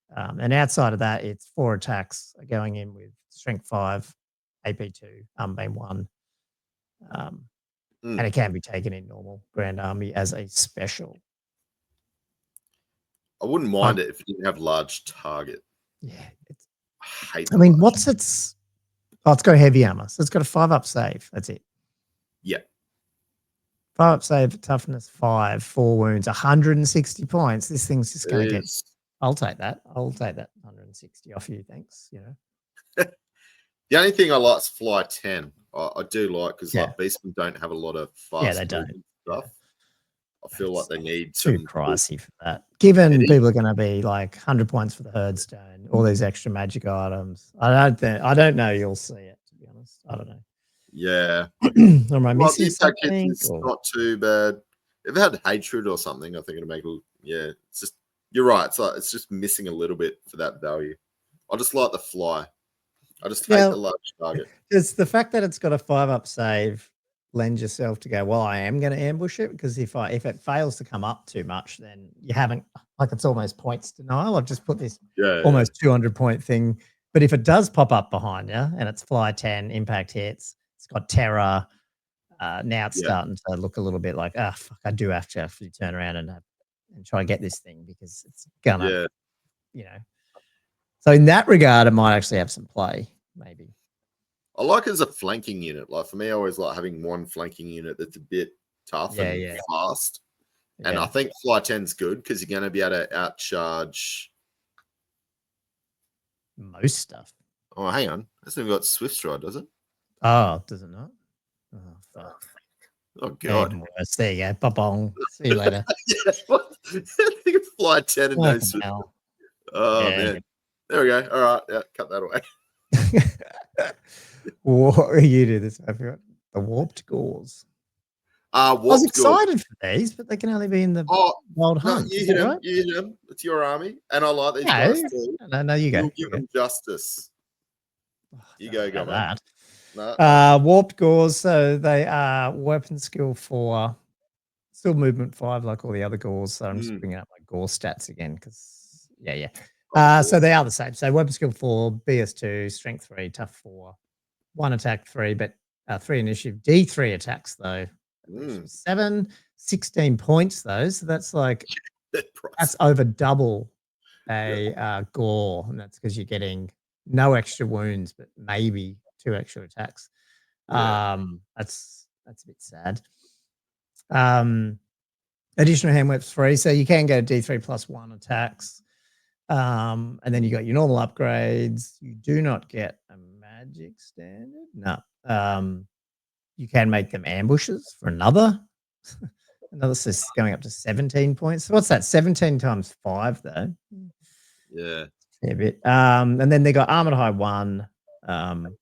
And outside of that, it's 4 attacks going in with strength 5, AP 2, Unbane 1. And it can be taken in normal Grand Army as a special. I wouldn't mind it if it didn't have large target. Yeah. I hate what's its... Oh, it's got a heavy armor. So it's got a 5-up save. That's it. Yeah. 5-up save, toughness 5, 4 wounds, 160 points. This thing's just going to get... I'll take that. 160 off you. Thanks. The only thing I like is Fly 10. I do like because like Beastmen don't have a lot of fast they don't. stuff. I feel like they need too pricey for that. Given people are going to be like 100 points for the Herdstone, all these extra magic items. I don't know. You'll see it. To be honest, I don't know. Yeah. Am I missing something? It's not too bad. If it had hatred or something, I think it'd make it. Yeah, it's just you're right. It's just missing a little bit for that value. I just like the fly. I just hate the large target. It's the fact that it's got a 5-up save lends yourself to go, well, I am going to ambush it because if it fails to come up too much, then you haven't, like it's almost points denial. I've just put this almost 200-point thing. But if it does pop up behind you and it's Fly 10, impact hits, it's got terror, now it's starting to look a little bit like, fuck, I do have to actually turn around and try to get this thing because it's going to, So in that regard, it might actually have some play, maybe. I like it as a flanking unit. Like for me, I always like having one flanking unit that's a bit tough Yeah, and yeah. fast. And I think fly 10's good because you're going to be able to outcharge most stuff. Oh, hang on. It's even got Swift Stride, does it? Oh, does it not? Oh, fuck. Oh, God. Even worse. There you go. Ba-bong. See you later. I think it's fly 10 and no Swift. Oh, man. There we go. All right. Yeah, cut that away. You do this. I forgot. The warped gauze. I was excited for these, but they can only be in the wild hunt. No, you hit them. You hit them. It's your army. And I like these guys too. No, you go. You'll give them justice. You go, go, that. No. Warped gauze. So they are weapon skill 4, still movement 5, like all the other gauze. So I'm just bringing up my gauze stats again because, so they are the same. So weapon skill 4, BS2, strength 3, tough 4, 1 attack 3, but 3 initiative, D3 attacks though. 7, 16 points though. So that's like that's over double a gore, and that's because you're getting no extra wounds, but maybe 2 extra attacks. That's a bit sad. Additional hand whips 3, so you can go D3 plus 1 attacks. And then you got your normal upgrades. You do not get a magic standard. No. You can make them ambushes for another says going up to 17 points. So what's that? 17 times 5 though. Yeah. A bit. And then they got Armored High 1,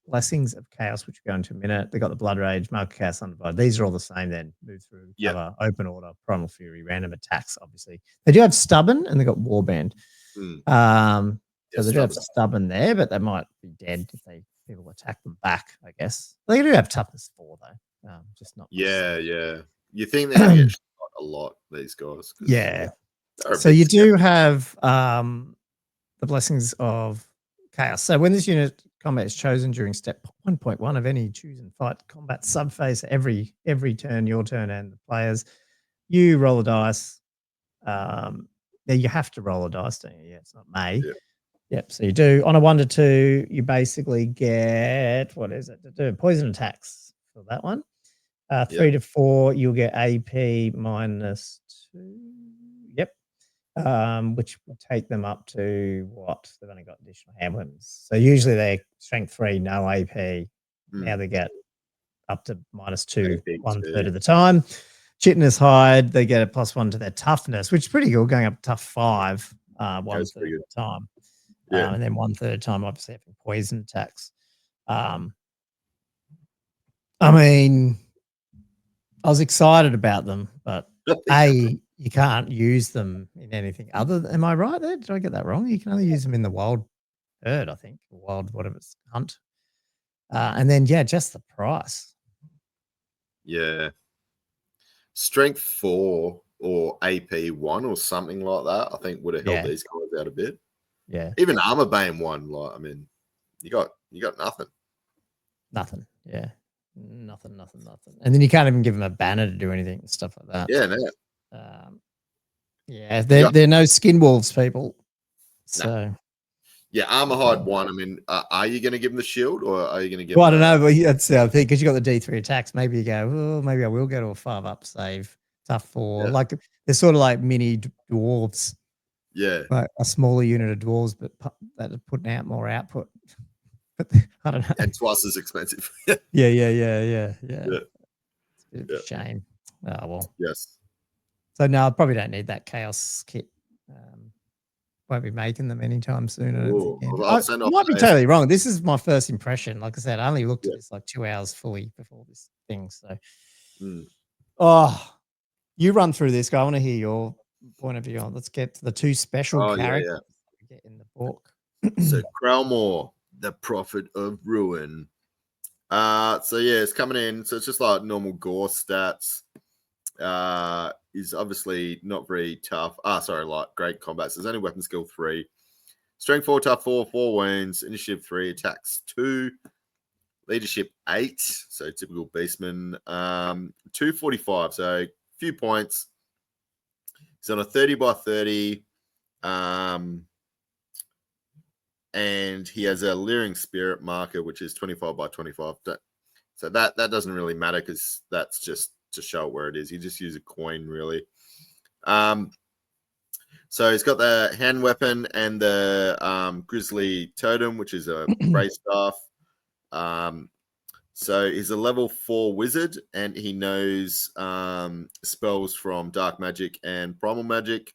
Blessings of Chaos, which we'll go into a minute. They got the Blood Rage, Mark of Chaos, Undivided. These are all the same then. Move through, cover, open order, Primal Fury, random attacks, obviously. They do have Stubborn and they got Warband. So they do have Stubborn there, but they might be dead if people attack them back, I guess. They do have Toughness 4 though. Just not. Yeah. You think they're going to get shot a lot, these guys? Yeah. So you do have the Blessings of Chaos. So when this unit combat is chosen during step 1.1 of any choose and fight combat subphase, every turn, your turn and the players, you roll a dice. You have to roll a dice, don't you? Yeah, it's not may. Yep. So you do on a 1 to 2, you basically get poison attacks for that one. 3 to 4, you'll get AP minus 2. Yep. Which will take them up to what? They've only got additional hand weapons. So usually they're strength 3, no AP. Now they get up to minus 2, 1/3 of the time. Chitinous Hide, they get a +1 to their toughness, which is pretty good, going up to tough 5, 1/3 of the time. And then 1/3 of the time, obviously, having poison attacks. I mean, I was excited about them, but you can't use them in anything other. Am I right there? Did I get that wrong? You can only use them in the wild herd, I think, wild whatever it's hunt. And then just the price. Yeah. Strength 4 or AP 1 or something like that, I think would have helped these guys out a bit. Yeah. Even Armor Bane 1, like, I mean, you got nothing. Nothing. Yeah. Nothing. And then you can't even give them a banner to do anything and stuff like that. Yeah, no. They're no skin wolves, people. So Armor Hide 1. I mean, are you going to give them the shield or are you going to give? Well, I don't know, but that's the other thing because you got the D3 attacks. Maybe you go, maybe I will go to a 5-up save, tough 4. Like they're sort of like mini dwarves. Yeah, like a smaller unit of dwarves, but that are putting out more output. But I don't know. And twice as expensive. Yeah. It's a bit of a shame. Oh well. Yes. So no, I probably don't need that chaos kit. Won't be making them anytime soon. I might be totally wrong. This is my first impression. Like I said, I only looked at this like 2 hours fully before this thing. So, you run through this guy. I want to hear your point of view on. Let's get to the 2 special characters we get in the book. So Crowmore, the Prophet of Ruin. It's coming in. So it's just like normal gore stats. Is obviously not very tough. Like great combat. So there's only weapon skill 3. Strength 4, tough 4, 4 wounds, initiative 3, attacks 2, leadership 8. So typical Beastmen. 245. So a few points. He's on a 30 by 30. And he has a Leering Spirit marker, which is 25 by 25. So that doesn't really matter because that's just to show it where it is. You just use a coin, really. So he's got the hand weapon and the grizzly totem, which is a bray staff. So he's a level 4 wizard, and he knows spells from dark magic and primal magic.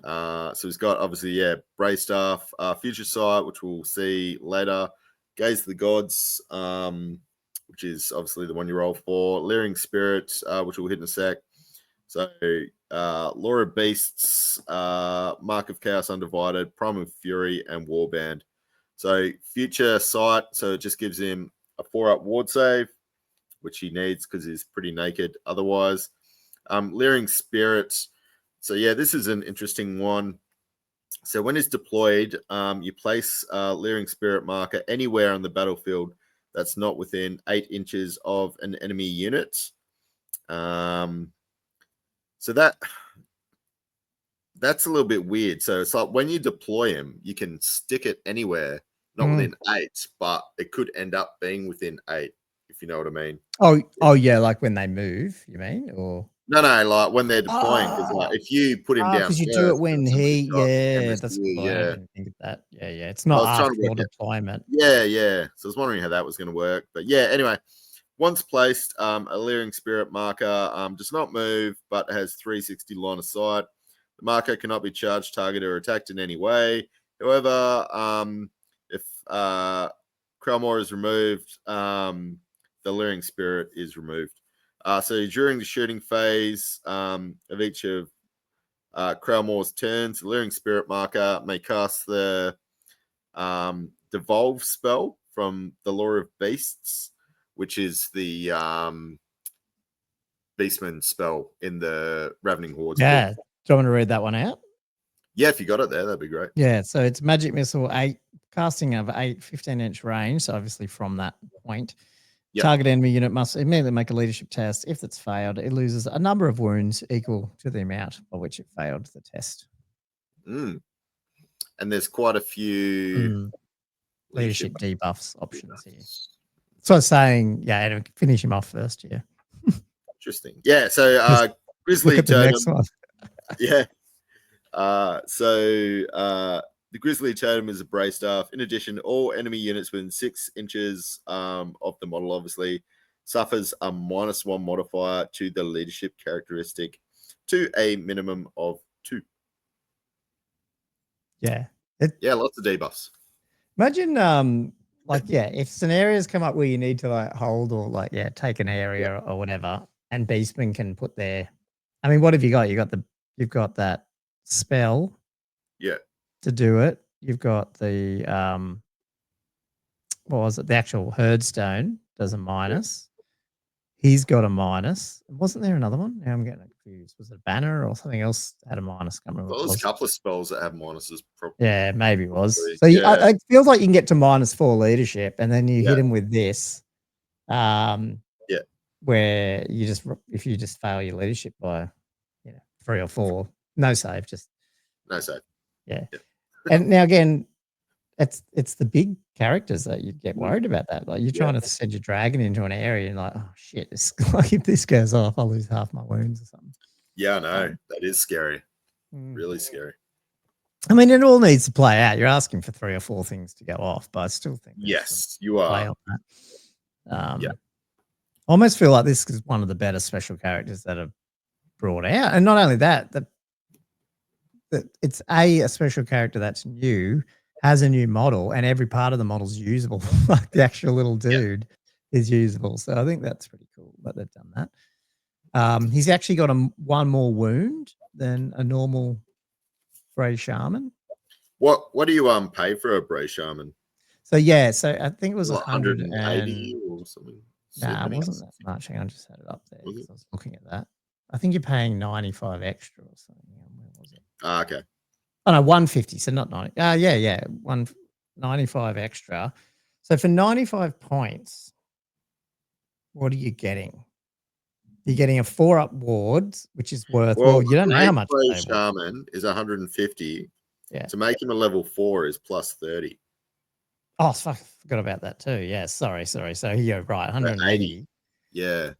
So he's got obviously bray staff, future sight, which we'll see later. Gaze the gods, which is obviously the one you roll for. Leering spirit, which we'll hit in a sec. So Law of Beasts, Mark of Chaos Undivided, Primal Fury, and Warband. So future sight, so it just gives him a 4-up ward save, which he needs because he's pretty naked otherwise. Leering Spirit. So yeah, this is an interesting one. So when it's deployed, you place a Leering Spirit marker anywhere on the battlefield that's not within 8 inches of an enemy unit. So that's a little bit weird. So it's like when you deploy him, you can stick it anywhere, not within 8, but it could end up being within 8, if you know what I mean. Oh yeah, like when they move, you mean? Or no, like when they're deploying, because like if you put him down, because you do it when he, that's good. I didn't think of that. Yeah, it's not after your deployment. Yeah. So I was wondering how that was going to work, but yeah. Anyway, once placed, a Leering Spirit marker does not move, but has 360 line of sight. The marker cannot be charged, targeted, or attacked in any way. However, if Krelmore is removed, the Leering Spirit is removed. So during the shooting phase of each of Krelmore's turns, the Leering Spirit marker may cast the Devolve spell from the Law of Beasts, which is the Beastmen spell in the Ravening Hordes. Yeah. Book. Do you want me to read that one out? Yeah, if you got it there, that'd be great. Yeah, so it's magic missile, 8 casting of 8, 15-inch range. So obviously from that point, target enemy unit must immediately make a leadership test. If it's failed, it loses a number of wounds equal to the amount by which it failed the test. And there's quite a few leadership debuffs options here. So I was saying, and finish him off first. Yeah. Interesting. Yeah. So Grizzly Totem. Next one. Yeah. The Grizzly Totem is a bray staff. In addition, all enemy units within 6 inches of the model obviously suffers a -1 modifier to the leadership characteristic to a minimum of 2. Yeah. Lots of debuffs. Imagine if scenarios come up where you need to hold or take an area or whatever, and Beastmen can put their, I mean, what have you got? You've got that spell to do it. You've got the what was it? The actual Herdstone does a minus. He's got a minus. Wasn't there another one? Now I'm getting confused. Was it a banner or something else that had a minus? Can't remember. There's a couple of spells that have minuses. Yeah, maybe it was. So it feels like you can get to -4 leadership, and then you hit him with this. Where if you just fail your leadership by 3 or 4, no save, just no save. Yeah. And now again, it's the big characters that you'd get worried about that. Like you're trying to send your dragon into an area and like, oh shit, if this goes off, I'll lose half my wounds or something. Yeah, I know. That is scary. Really scary. I mean, it all needs to play out. You're asking for 3 or 4 things to go off, but I still think yes, you are. I almost feel like this is one of the better special characters that are brought out. And not only that, it's a special character that's new, has a new model, and every part of the model's usable. Like the actual little dude is usable. So I think that's pretty cool that they've done that. He's actually got 1 more wound than a normal Bray Shaman. What do you pay for a Bray Shaman? So I think it was 180 or something. Nah, it wasn't that much. Hang on, I just had it up there. I was looking at that. I think you're paying 95 extra or something. Where was it? Okay. Oh no, 150. So not 90. 195 extra. So for 95 points, what are you getting? You're getting a 4-up ward, which is worth. Well, you don't know how much. Bray Shaman is 150. Yeah. To make him a level 4 is plus 30. Oh, fuck, I forgot about that too. Yeah, sorry. So you're right, 180. Yeah.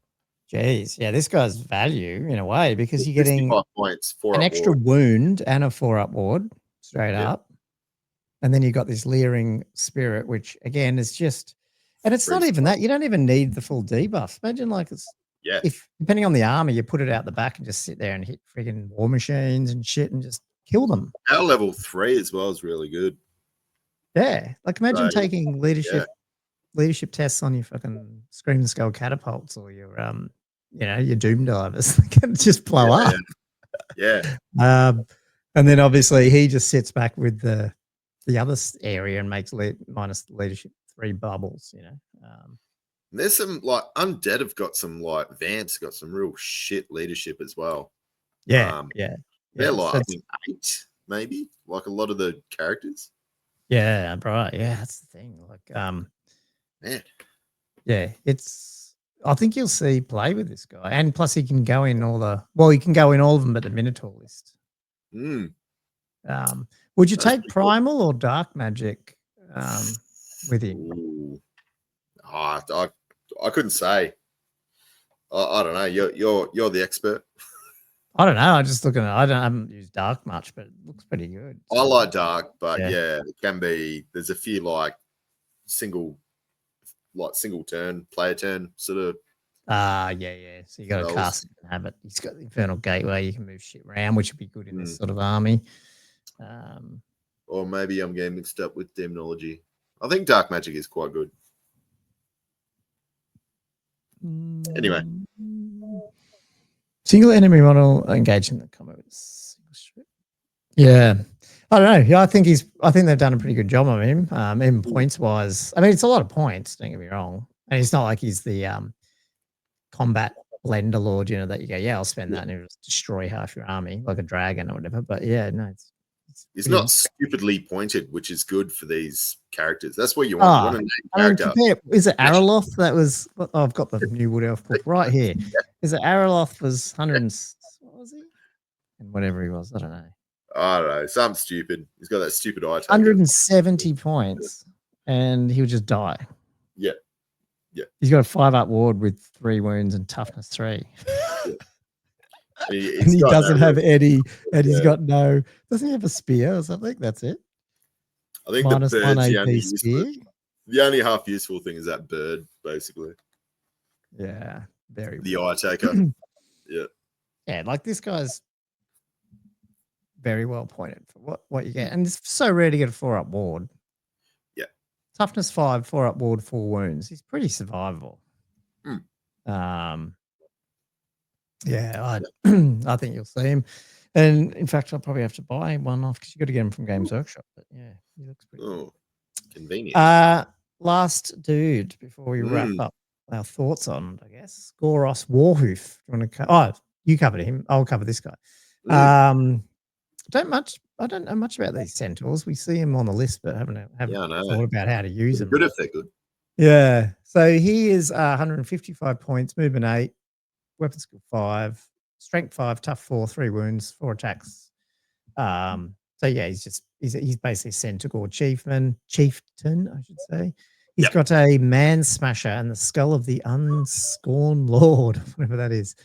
Jeez, yeah, this guy's value in a way because you're getting 65 points, 4 an up extra ward. wound and a 4-up ward straight Yeah. up. And then you got this leering spirit, which again is just, and it's not even that. You don't even need the full debuff. Imagine like it's, Yeah. if depending on the armor, you put it out the back and just sit there and hit friggin' war machines and shit and just kill them. Our level 3 as well is really good. Yeah, like imagine So, taking leadership tests on your fucking Scream and Skull catapults or your your Doom divers. They can just blow up. Yeah. And then obviously he just sits back with the other area and makes minus leadership 3 bubbles, There's some like Undead have got some like Vamps got some real shit leadership as well. Yeah. They're like I think 8 maybe, like a lot of the characters. Yeah, right. Yeah, that's the thing. Like Man. Yeah, I think you'll see play with this guy. And plus he can go in he can go in all of them but the Minotaur list. Would you take primal or dark magic with him? Ooh. I couldn't say. I don't know. You're the expert. I don't know. I haven't used dark much, but it looks pretty good. I like dark, but yeah, it can be. There's a few like single turn, player turn sort of. Yeah. So you got to cast it and have it. He's got the Infernal Gateway. You can move shit around, which would be good in this sort of army. Or maybe I'm getting mixed up with Demonology. I think dark magic is quite good. Anyway. Single enemy model engaged in the combat with a single strip. Yeah. I don't know. Yeah, I think they've done a pretty good job on him. Even points wise. I mean, it's a lot of points, don't get me wrong. And it's not like he's the combat blender lord, that you go, yeah, I'll spend that and it'll just destroy half your army like a dragon or whatever. But yeah, no, it's not stupidly pointed, which is good for these characters. That's what you want. You want a named character. Is it Araloth that was? I've got the new Wood Elf book right here. Is it Araloth was 100? What was he? And whatever he was, I don't know. I don't know. Something stupid. He's got that stupid eye. 170 points, and he would just die. Yeah. He's got a 5-up ward with 3 wounds and toughness 3. Yeah. And he doesn't have any, and he's got no. Doesn't he have a spear or something? That's it. I think minus the bird's 1 AP spear. The only half useful thing is that bird, basically. Yeah, very. The eye taker. Yeah, like this guy's very well pointed for what you get, and it's so rare to get a 4-up ward. Yeah, toughness 5, 4-up ward, 4 wounds. He's pretty survivable. Yeah, I think you'll see him. And in fact, I'll probably have to buy one off because you got to get him from Games Workshop. But yeah, he looks pretty good. Convenient. Last dude before we wrap up our thoughts on, I guess, Goros Warhoof. You want to? You covered him. I'll cover this guy. I don't know much about these centaurs. We see him on the list, but haven't thought about how to use them. Good if they're good. Yeah. So he is 155 points, movement 8. Weapon skill 5, strength 5, tough 4, 3 wounds, 4 attacks. So yeah, he's basically Centaur chieftain, I should say. He's got a man smasher and the skull of the unscorned lord, whatever that is.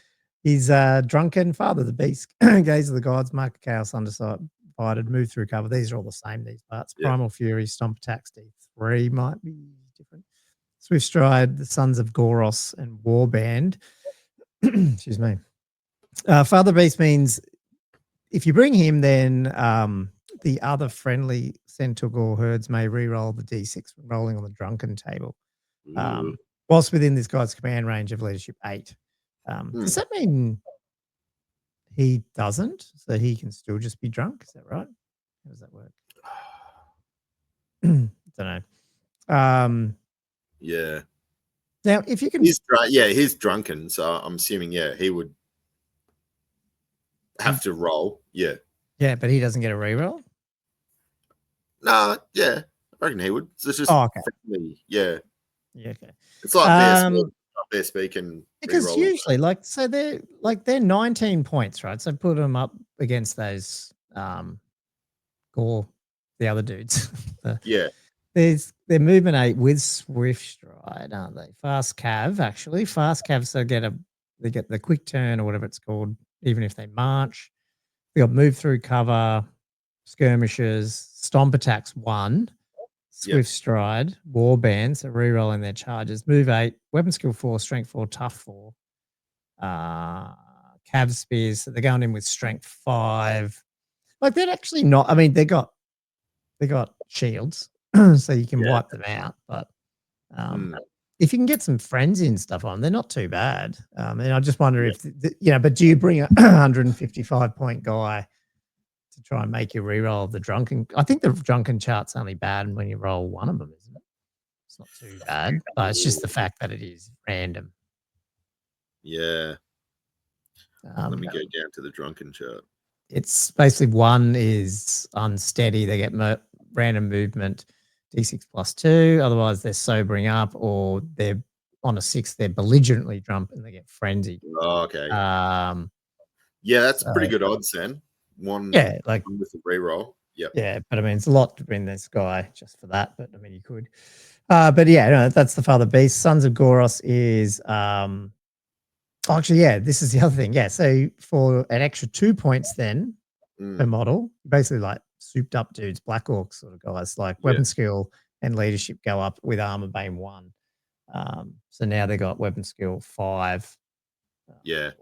He's drunken, father of the beast, gaze of the gods, mark of chaos, undecided, move through cover. These are all the same, these parts. Primal fury, stomp attacks, D3 might be different. Swift stride, the sons of Goros and Warband. Excuse me. Father Beast means if you bring him, then the other friendly Centaur herds may re-roll the D6 when rolling on the drunken table. Whilst within this guy's command range of leadership 8. Does that mean he doesn't? So he can still just be drunk? Is that right? How does that work? Don't know. Yeah. Now, if you can, he's drunken, so I'm assuming he would have to roll. Yeah, but he doesn't get a reroll. Nah, I reckon he would. So it's just friendly. Yeah, okay. It's like they're speaking because usually, they're 19 points, right? So put them up against those Gore, the other dudes. They're movement 8 with swift stride, aren't they? Fast cav, actually. Fast cav, so get a They get the quick turn or whatever it's called, even if they march. They got move through cover, skirmishes, stomp attacks 1, swift stride, warband, so rerolling their charges, move 8, weapon skill 4, strength 4, tough 4, cav spears. So they're going in with strength 5. Like they're actually not. I mean, they got shields, so you can wipe them out. But if you can get some frenzy and stuff on, they're not too bad. And I just wonder if but do you bring a 155 point guy to try and make you reroll the drunken? I think the drunken chart's only bad when you roll one of them, isn't it? It's not too bad, but it's just the fact that it is random. Yeah. Let me go down to the drunken chart. It's basically 1 is unsteady. They get random movement, D6 +2. Otherwise, they're sobering up, or they're on a 6. They're belligerently drunk and they get frenzied. Oh, okay. Yeah, that's pretty good odds then. One with the reroll. Yeah, but I mean, it's a lot to bring this guy just for that. But I mean, you could. But yeah, no, that's the Father Beast. Sons of Goros is. Actually, yeah, this is the other thing. Yeah, so for an extra 2 points then per model, basically like souped up dudes, Black Orcs sort of guys, like weapon skill and leadership go up with armor bane 1. So now they got weapon skill 5. If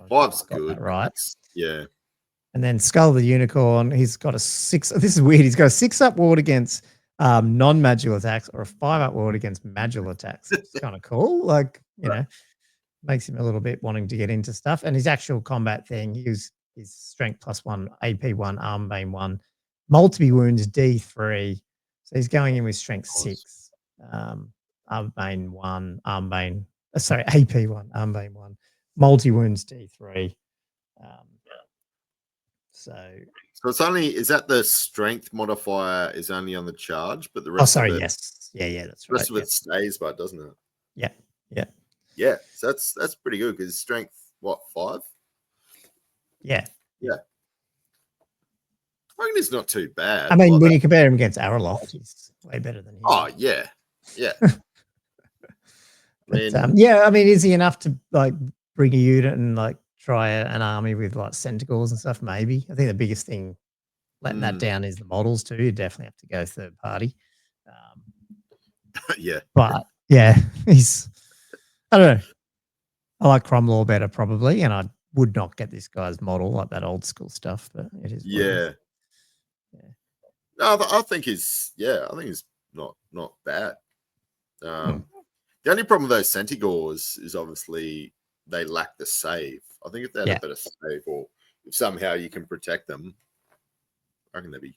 5's good, right? Yeah. And then Skull of the Unicorn, he's got a 6. This is weird. He's got a 6-up ward against non-magical attacks or a 5-up ward against magical attacks. It's kind of cool. Like, you know, makes him a little bit wanting to get into stuff. And his actual combat thing, his strength +1, AP 1, arm bane 1, multi wounds D3. So he's going in with strength 6, arm bane 1, AP 1, arm bane 1, multi wounds D3. So it's only, is that the strength modifier is only on the charge, but the rest of it, yes. Yeah, that's right. The rest of it stays by, doesn't it? Yeah. So that's pretty good because strength, what, 5? Yeah. I reckon it's not too bad. I mean, when you compare him against Araloth, he's way better than him. Oh, yeah. But, I mean, is he enough to like bring a unit and like try an army with like centaurs and stuff? Maybe. I think the biggest thing letting that down is the models too. You definitely have to go third party. But yeah, he's. I don't know. I like Cromlaw better probably, and I would not get this guy's model like that old school stuff. But it is. No, I think he's not bad. The only problem with those Centaurs is obviously they lack the save. I think if they had a better save, or if somehow you can protect them, I reckon they'd be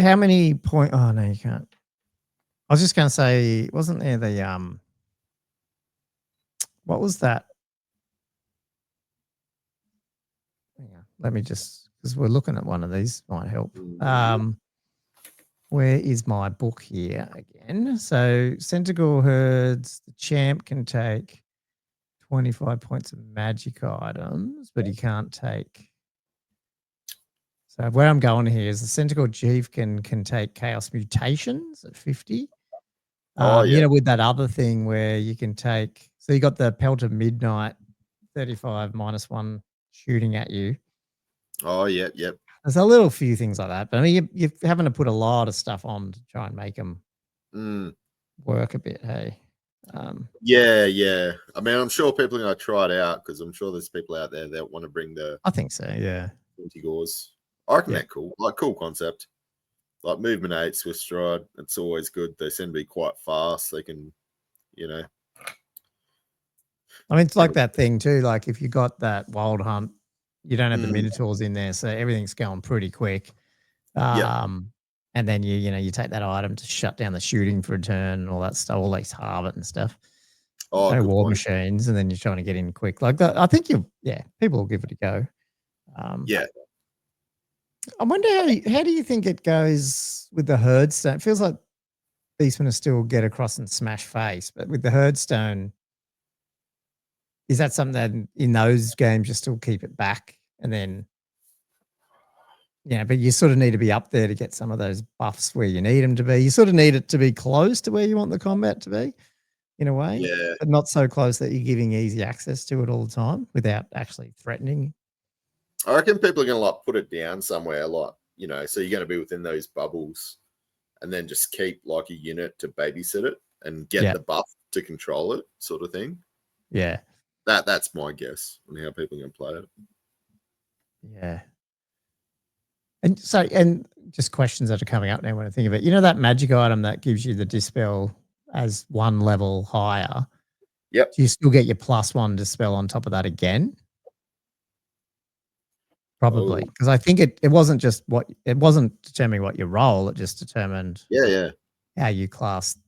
how many point? Oh no, you can't. I was just going to say, wasn't there the what was that? Hang on, let me just, because we're looking at one of these, might help. Where is my book here again? So Centaur herds, the champ can take 25 points of magic items, but he can't take. So where I'm going here is the Centaur chief can take chaos mutations at 50. With that other thing where you can take, so you got the Pelt of Midnight, 35 -1 shooting at you. Yep. There's a little few things like that, but I mean, you're having to put a lot of stuff on to try and make them work a bit. Hey, I mean, I'm sure people are going to try it out because I'm sure there's people out there that want to bring the. I think so. Yeah. Centaurs. I reckon they're cool. Like, cool concept. Like movement 8, Swift Stride. It's always good. They seem to be quite fast. They can, I mean, it's like that thing too. Like if you got that Wild Hunt, you don't have the Minotaurs in there, so everything's going pretty quick. And then you take that item to shut down the shooting for a turn and all that stuff, all these Harvest and stuff. No war machines, and then you're trying to get in quick. Like that, I think people will give it a go. I wonder how do you think it goes with the Herdstone? It feels like Beastmen will still get across and smash face, but with the Herdstone, is that something that in those games you still keep it back and then, but you sort of need to be up there to get some of those buffs where you need them to be. You sort of need it to be close to where you want the combat to be. in a way, Yeah. but not so close that you're giving easy access to it all the time without actually threatening. I reckon people are going to like put it down somewhere, like, you know, so you're going to be within those bubbles and then just keep like a unit to babysit it and get the buff to control it, sort of thing. Yeah. That's my guess on how people are going to play it. Yeah. And so, and just questions that are coming up now when I think of it. You know that magic item that gives you the dispel as one level higher? Yep. Do you still get your +1 dispel on top of that again? Probably, because I think it wasn't just what it wasn't determining what you roll, it just determined how you class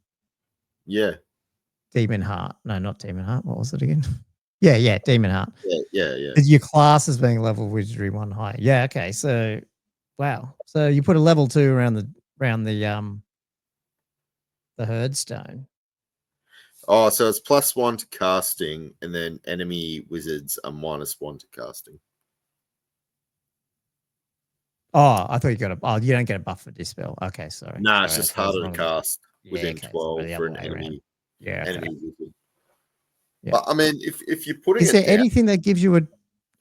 Demon Heart. No, not Demon Heart. What was it again? Yeah, Demon Heart. Yeah. Your class is being level wizardry 1 higher. Yeah, okay. So wow. So you put a level 2 around the Herdstone. Oh, so it's +1 to casting, and then enemy wizards are -1 to casting. Oh, I thought you got a. Oh, you don't get a buff for dispel. Okay, sorry. No, it's just harder to cast within 12 so for an enemy. Yeah. Enemy wizard. Yeah. But I mean, if you're putting is there anything that gives you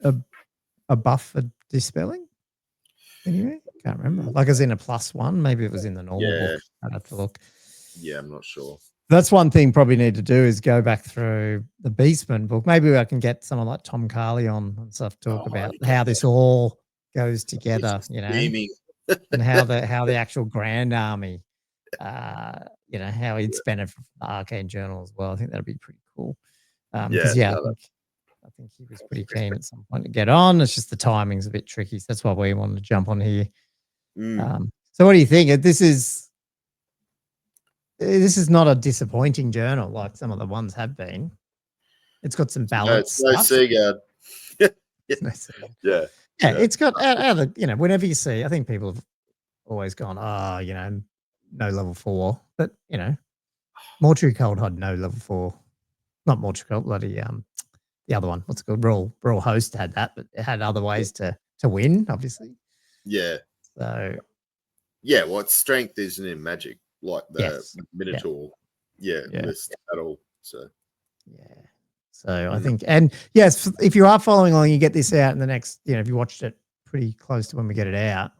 a buff for dispelling? Anyway, can't remember. Like as in a +1, maybe it was in the normal book. I'd have to look. Yeah, I'm not sure. That's one thing probably need to do is go back through the Beastmen book. Maybe I can get someone like Tom Carley on and stuff talk about how this all goes together, you know, and how the actual Grand Army, you know, how it's benefited from the Arcane Journal as well. I think that'd be pretty cool. Because I think he was pretty keen at some point to get on. It's just the timing's a bit tricky. So that's why we wanted to jump on here. So what do you think? This is not a disappointing journal like some of the ones have been. It's got some balance. No Seagard. Yeah. It's got you know, whenever you see, I think people have always gone, oh, you know, no level 4, but you know, Mortuary Cult had no level 4, not Mortuary Cult, bloody the other one, what's it called? Brawl Host had that, but it had other ways to win, obviously. Yeah. So yeah, well, its strength isn't in magic, like the Minotaur. List at all. So So I think, and yes, if you are following along, you get this out in the next, you know, if you watched it pretty close to when we get it out.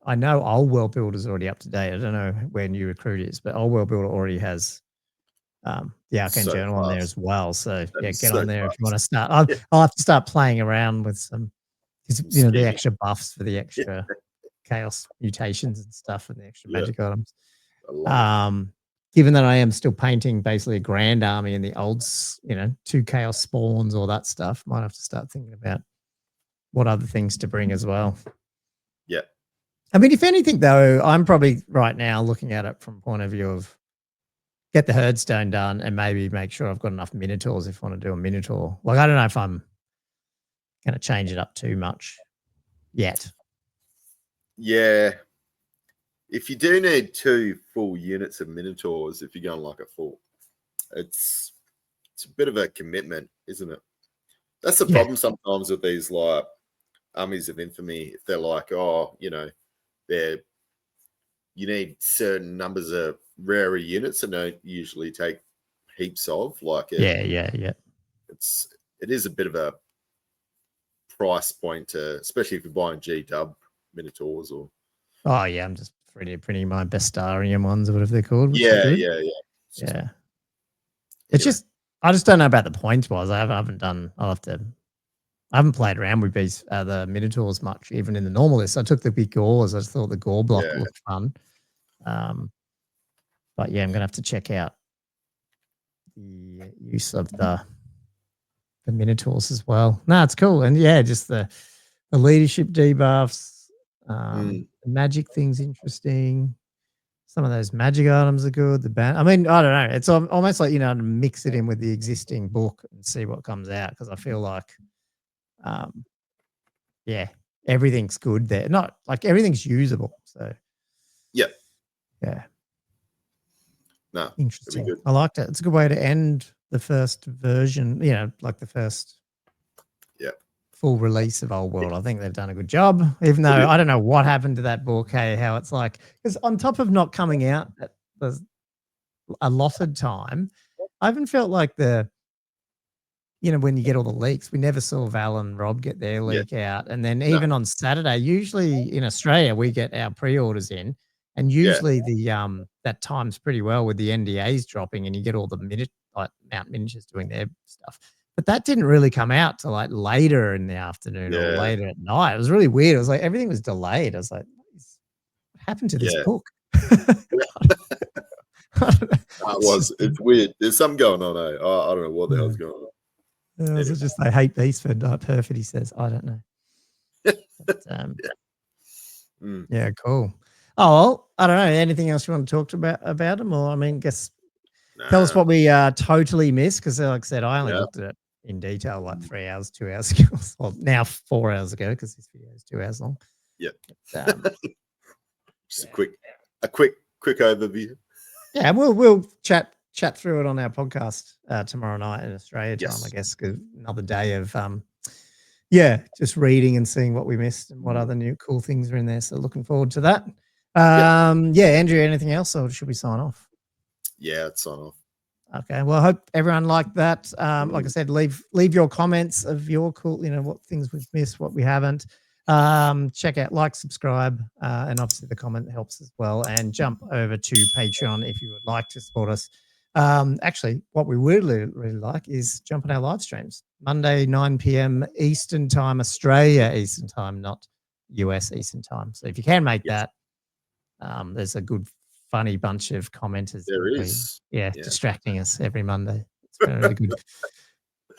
I know Old World Builder's already up to date. I don't know where New Recruit is, but Old World Builder already has the Arcane Journal on there as well. So get on there if you want to start. I'll have to start playing around with some, you know, the extra buffs for the extra chaos mutations and stuff and the extra magic items. Given that I am still painting basically a Grand Army and the old, you know, 2 chaos spawns, all that stuff, might have to start thinking about what other things to bring as well. Yeah. I mean, if anything, though, I'm probably right now looking at it from point of view of get the Herdstone done and maybe make sure I've got enough Minotaurs if I want to do a Minotaur. Like, I don't know if I'm going to change it up too much yet. Yeah. If you do need 2 full units of Minotaurs, if you're going like a full, it's a bit of a commitment, isn't it? That's the problem sometimes with these like armies of infamy. If they're like, oh, you know, you need certain numbers of rarer units that don't usually take heaps of. Like, it is a bit of a price point to, especially if you're buying G-Dub Minotaurs or. Oh yeah, I'm just printing my Bestarium ones or whatever they're called. Yeah. It's just I just don't know about the points wise. I haven't done. I haven't played around with these the Minotaurs much, even in the normal list. I took the big gores. I just thought the gore block looked fun. But yeah, I'm gonna have to check out the use of the Minotaurs as well. No, it's cool, and yeah, just the leadership debuffs. The magic thing's interesting. Some of those magic items are good. I mean, I don't know. It's almost like, you know, to mix it in with the existing book and see what comes out, because I feel like, everything's good there. Not like everything's usable. So yeah, no, interesting. I liked it. It's a good way to end the first version. You know, like the first full release of Old World. I think they've done a good job, even though I don't know what happened to that book. Hey, how it's like, because on top of not coming out at the allotted time, I even felt like when you get all the leaks, we never saw Val and Rob get their leak out. And then even on Saturday, usually in Australia, we get our pre-orders in, and usually that times pretty well with the NDAs dropping, and you get all the Mount Miniatures doing their stuff. But that didn't really come out till like later in the afternoon or later at night. It was really weird. It was like everything was delayed. I was like, what happened to this book? It's weird. There's something going on. I don't know what the hell's going on. Is it just they hate Beastmen? Perfect, he says. I don't know. But, yeah, cool. Oh, well, I don't know. Anything else you want to talk about them? Or, I mean, tell us what we totally missed, because, like I said, I only looked at it in detail like 3 hours, 2 hours ago. Well, now 4 hours ago, because this video is 2 hours long. Yep. Just a quick overview. Yeah, we'll chat through it on our podcast tomorrow night in Australia time, I guess, because another day of just reading and seeing what we missed and what other new cool things are in there. So looking forward to that. Andrew, anything else, or should we sign off? Yeah, let's sign off. Okay. Well, I hope everyone liked that. Like I said, leave your comments of your cool, what things we've missed, what we haven't. Check out, subscribe, and obviously the comment helps as well. And jump over to Patreon if you would like to support us. Actually, what we would really like is jump on our live streams Monday 9 p.m. Eastern time, Australia Eastern time, not US Eastern time. So if you can make that, there's a good funny bunch of commenters. There is, distracting us every Monday. It's been really good.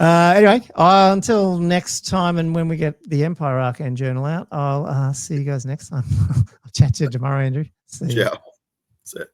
Anyway, until next time, and when we get the Empire Arcane Journal out, I'll see you guys next time. I'll chat to you tomorrow, Andrew. See you. Yeah.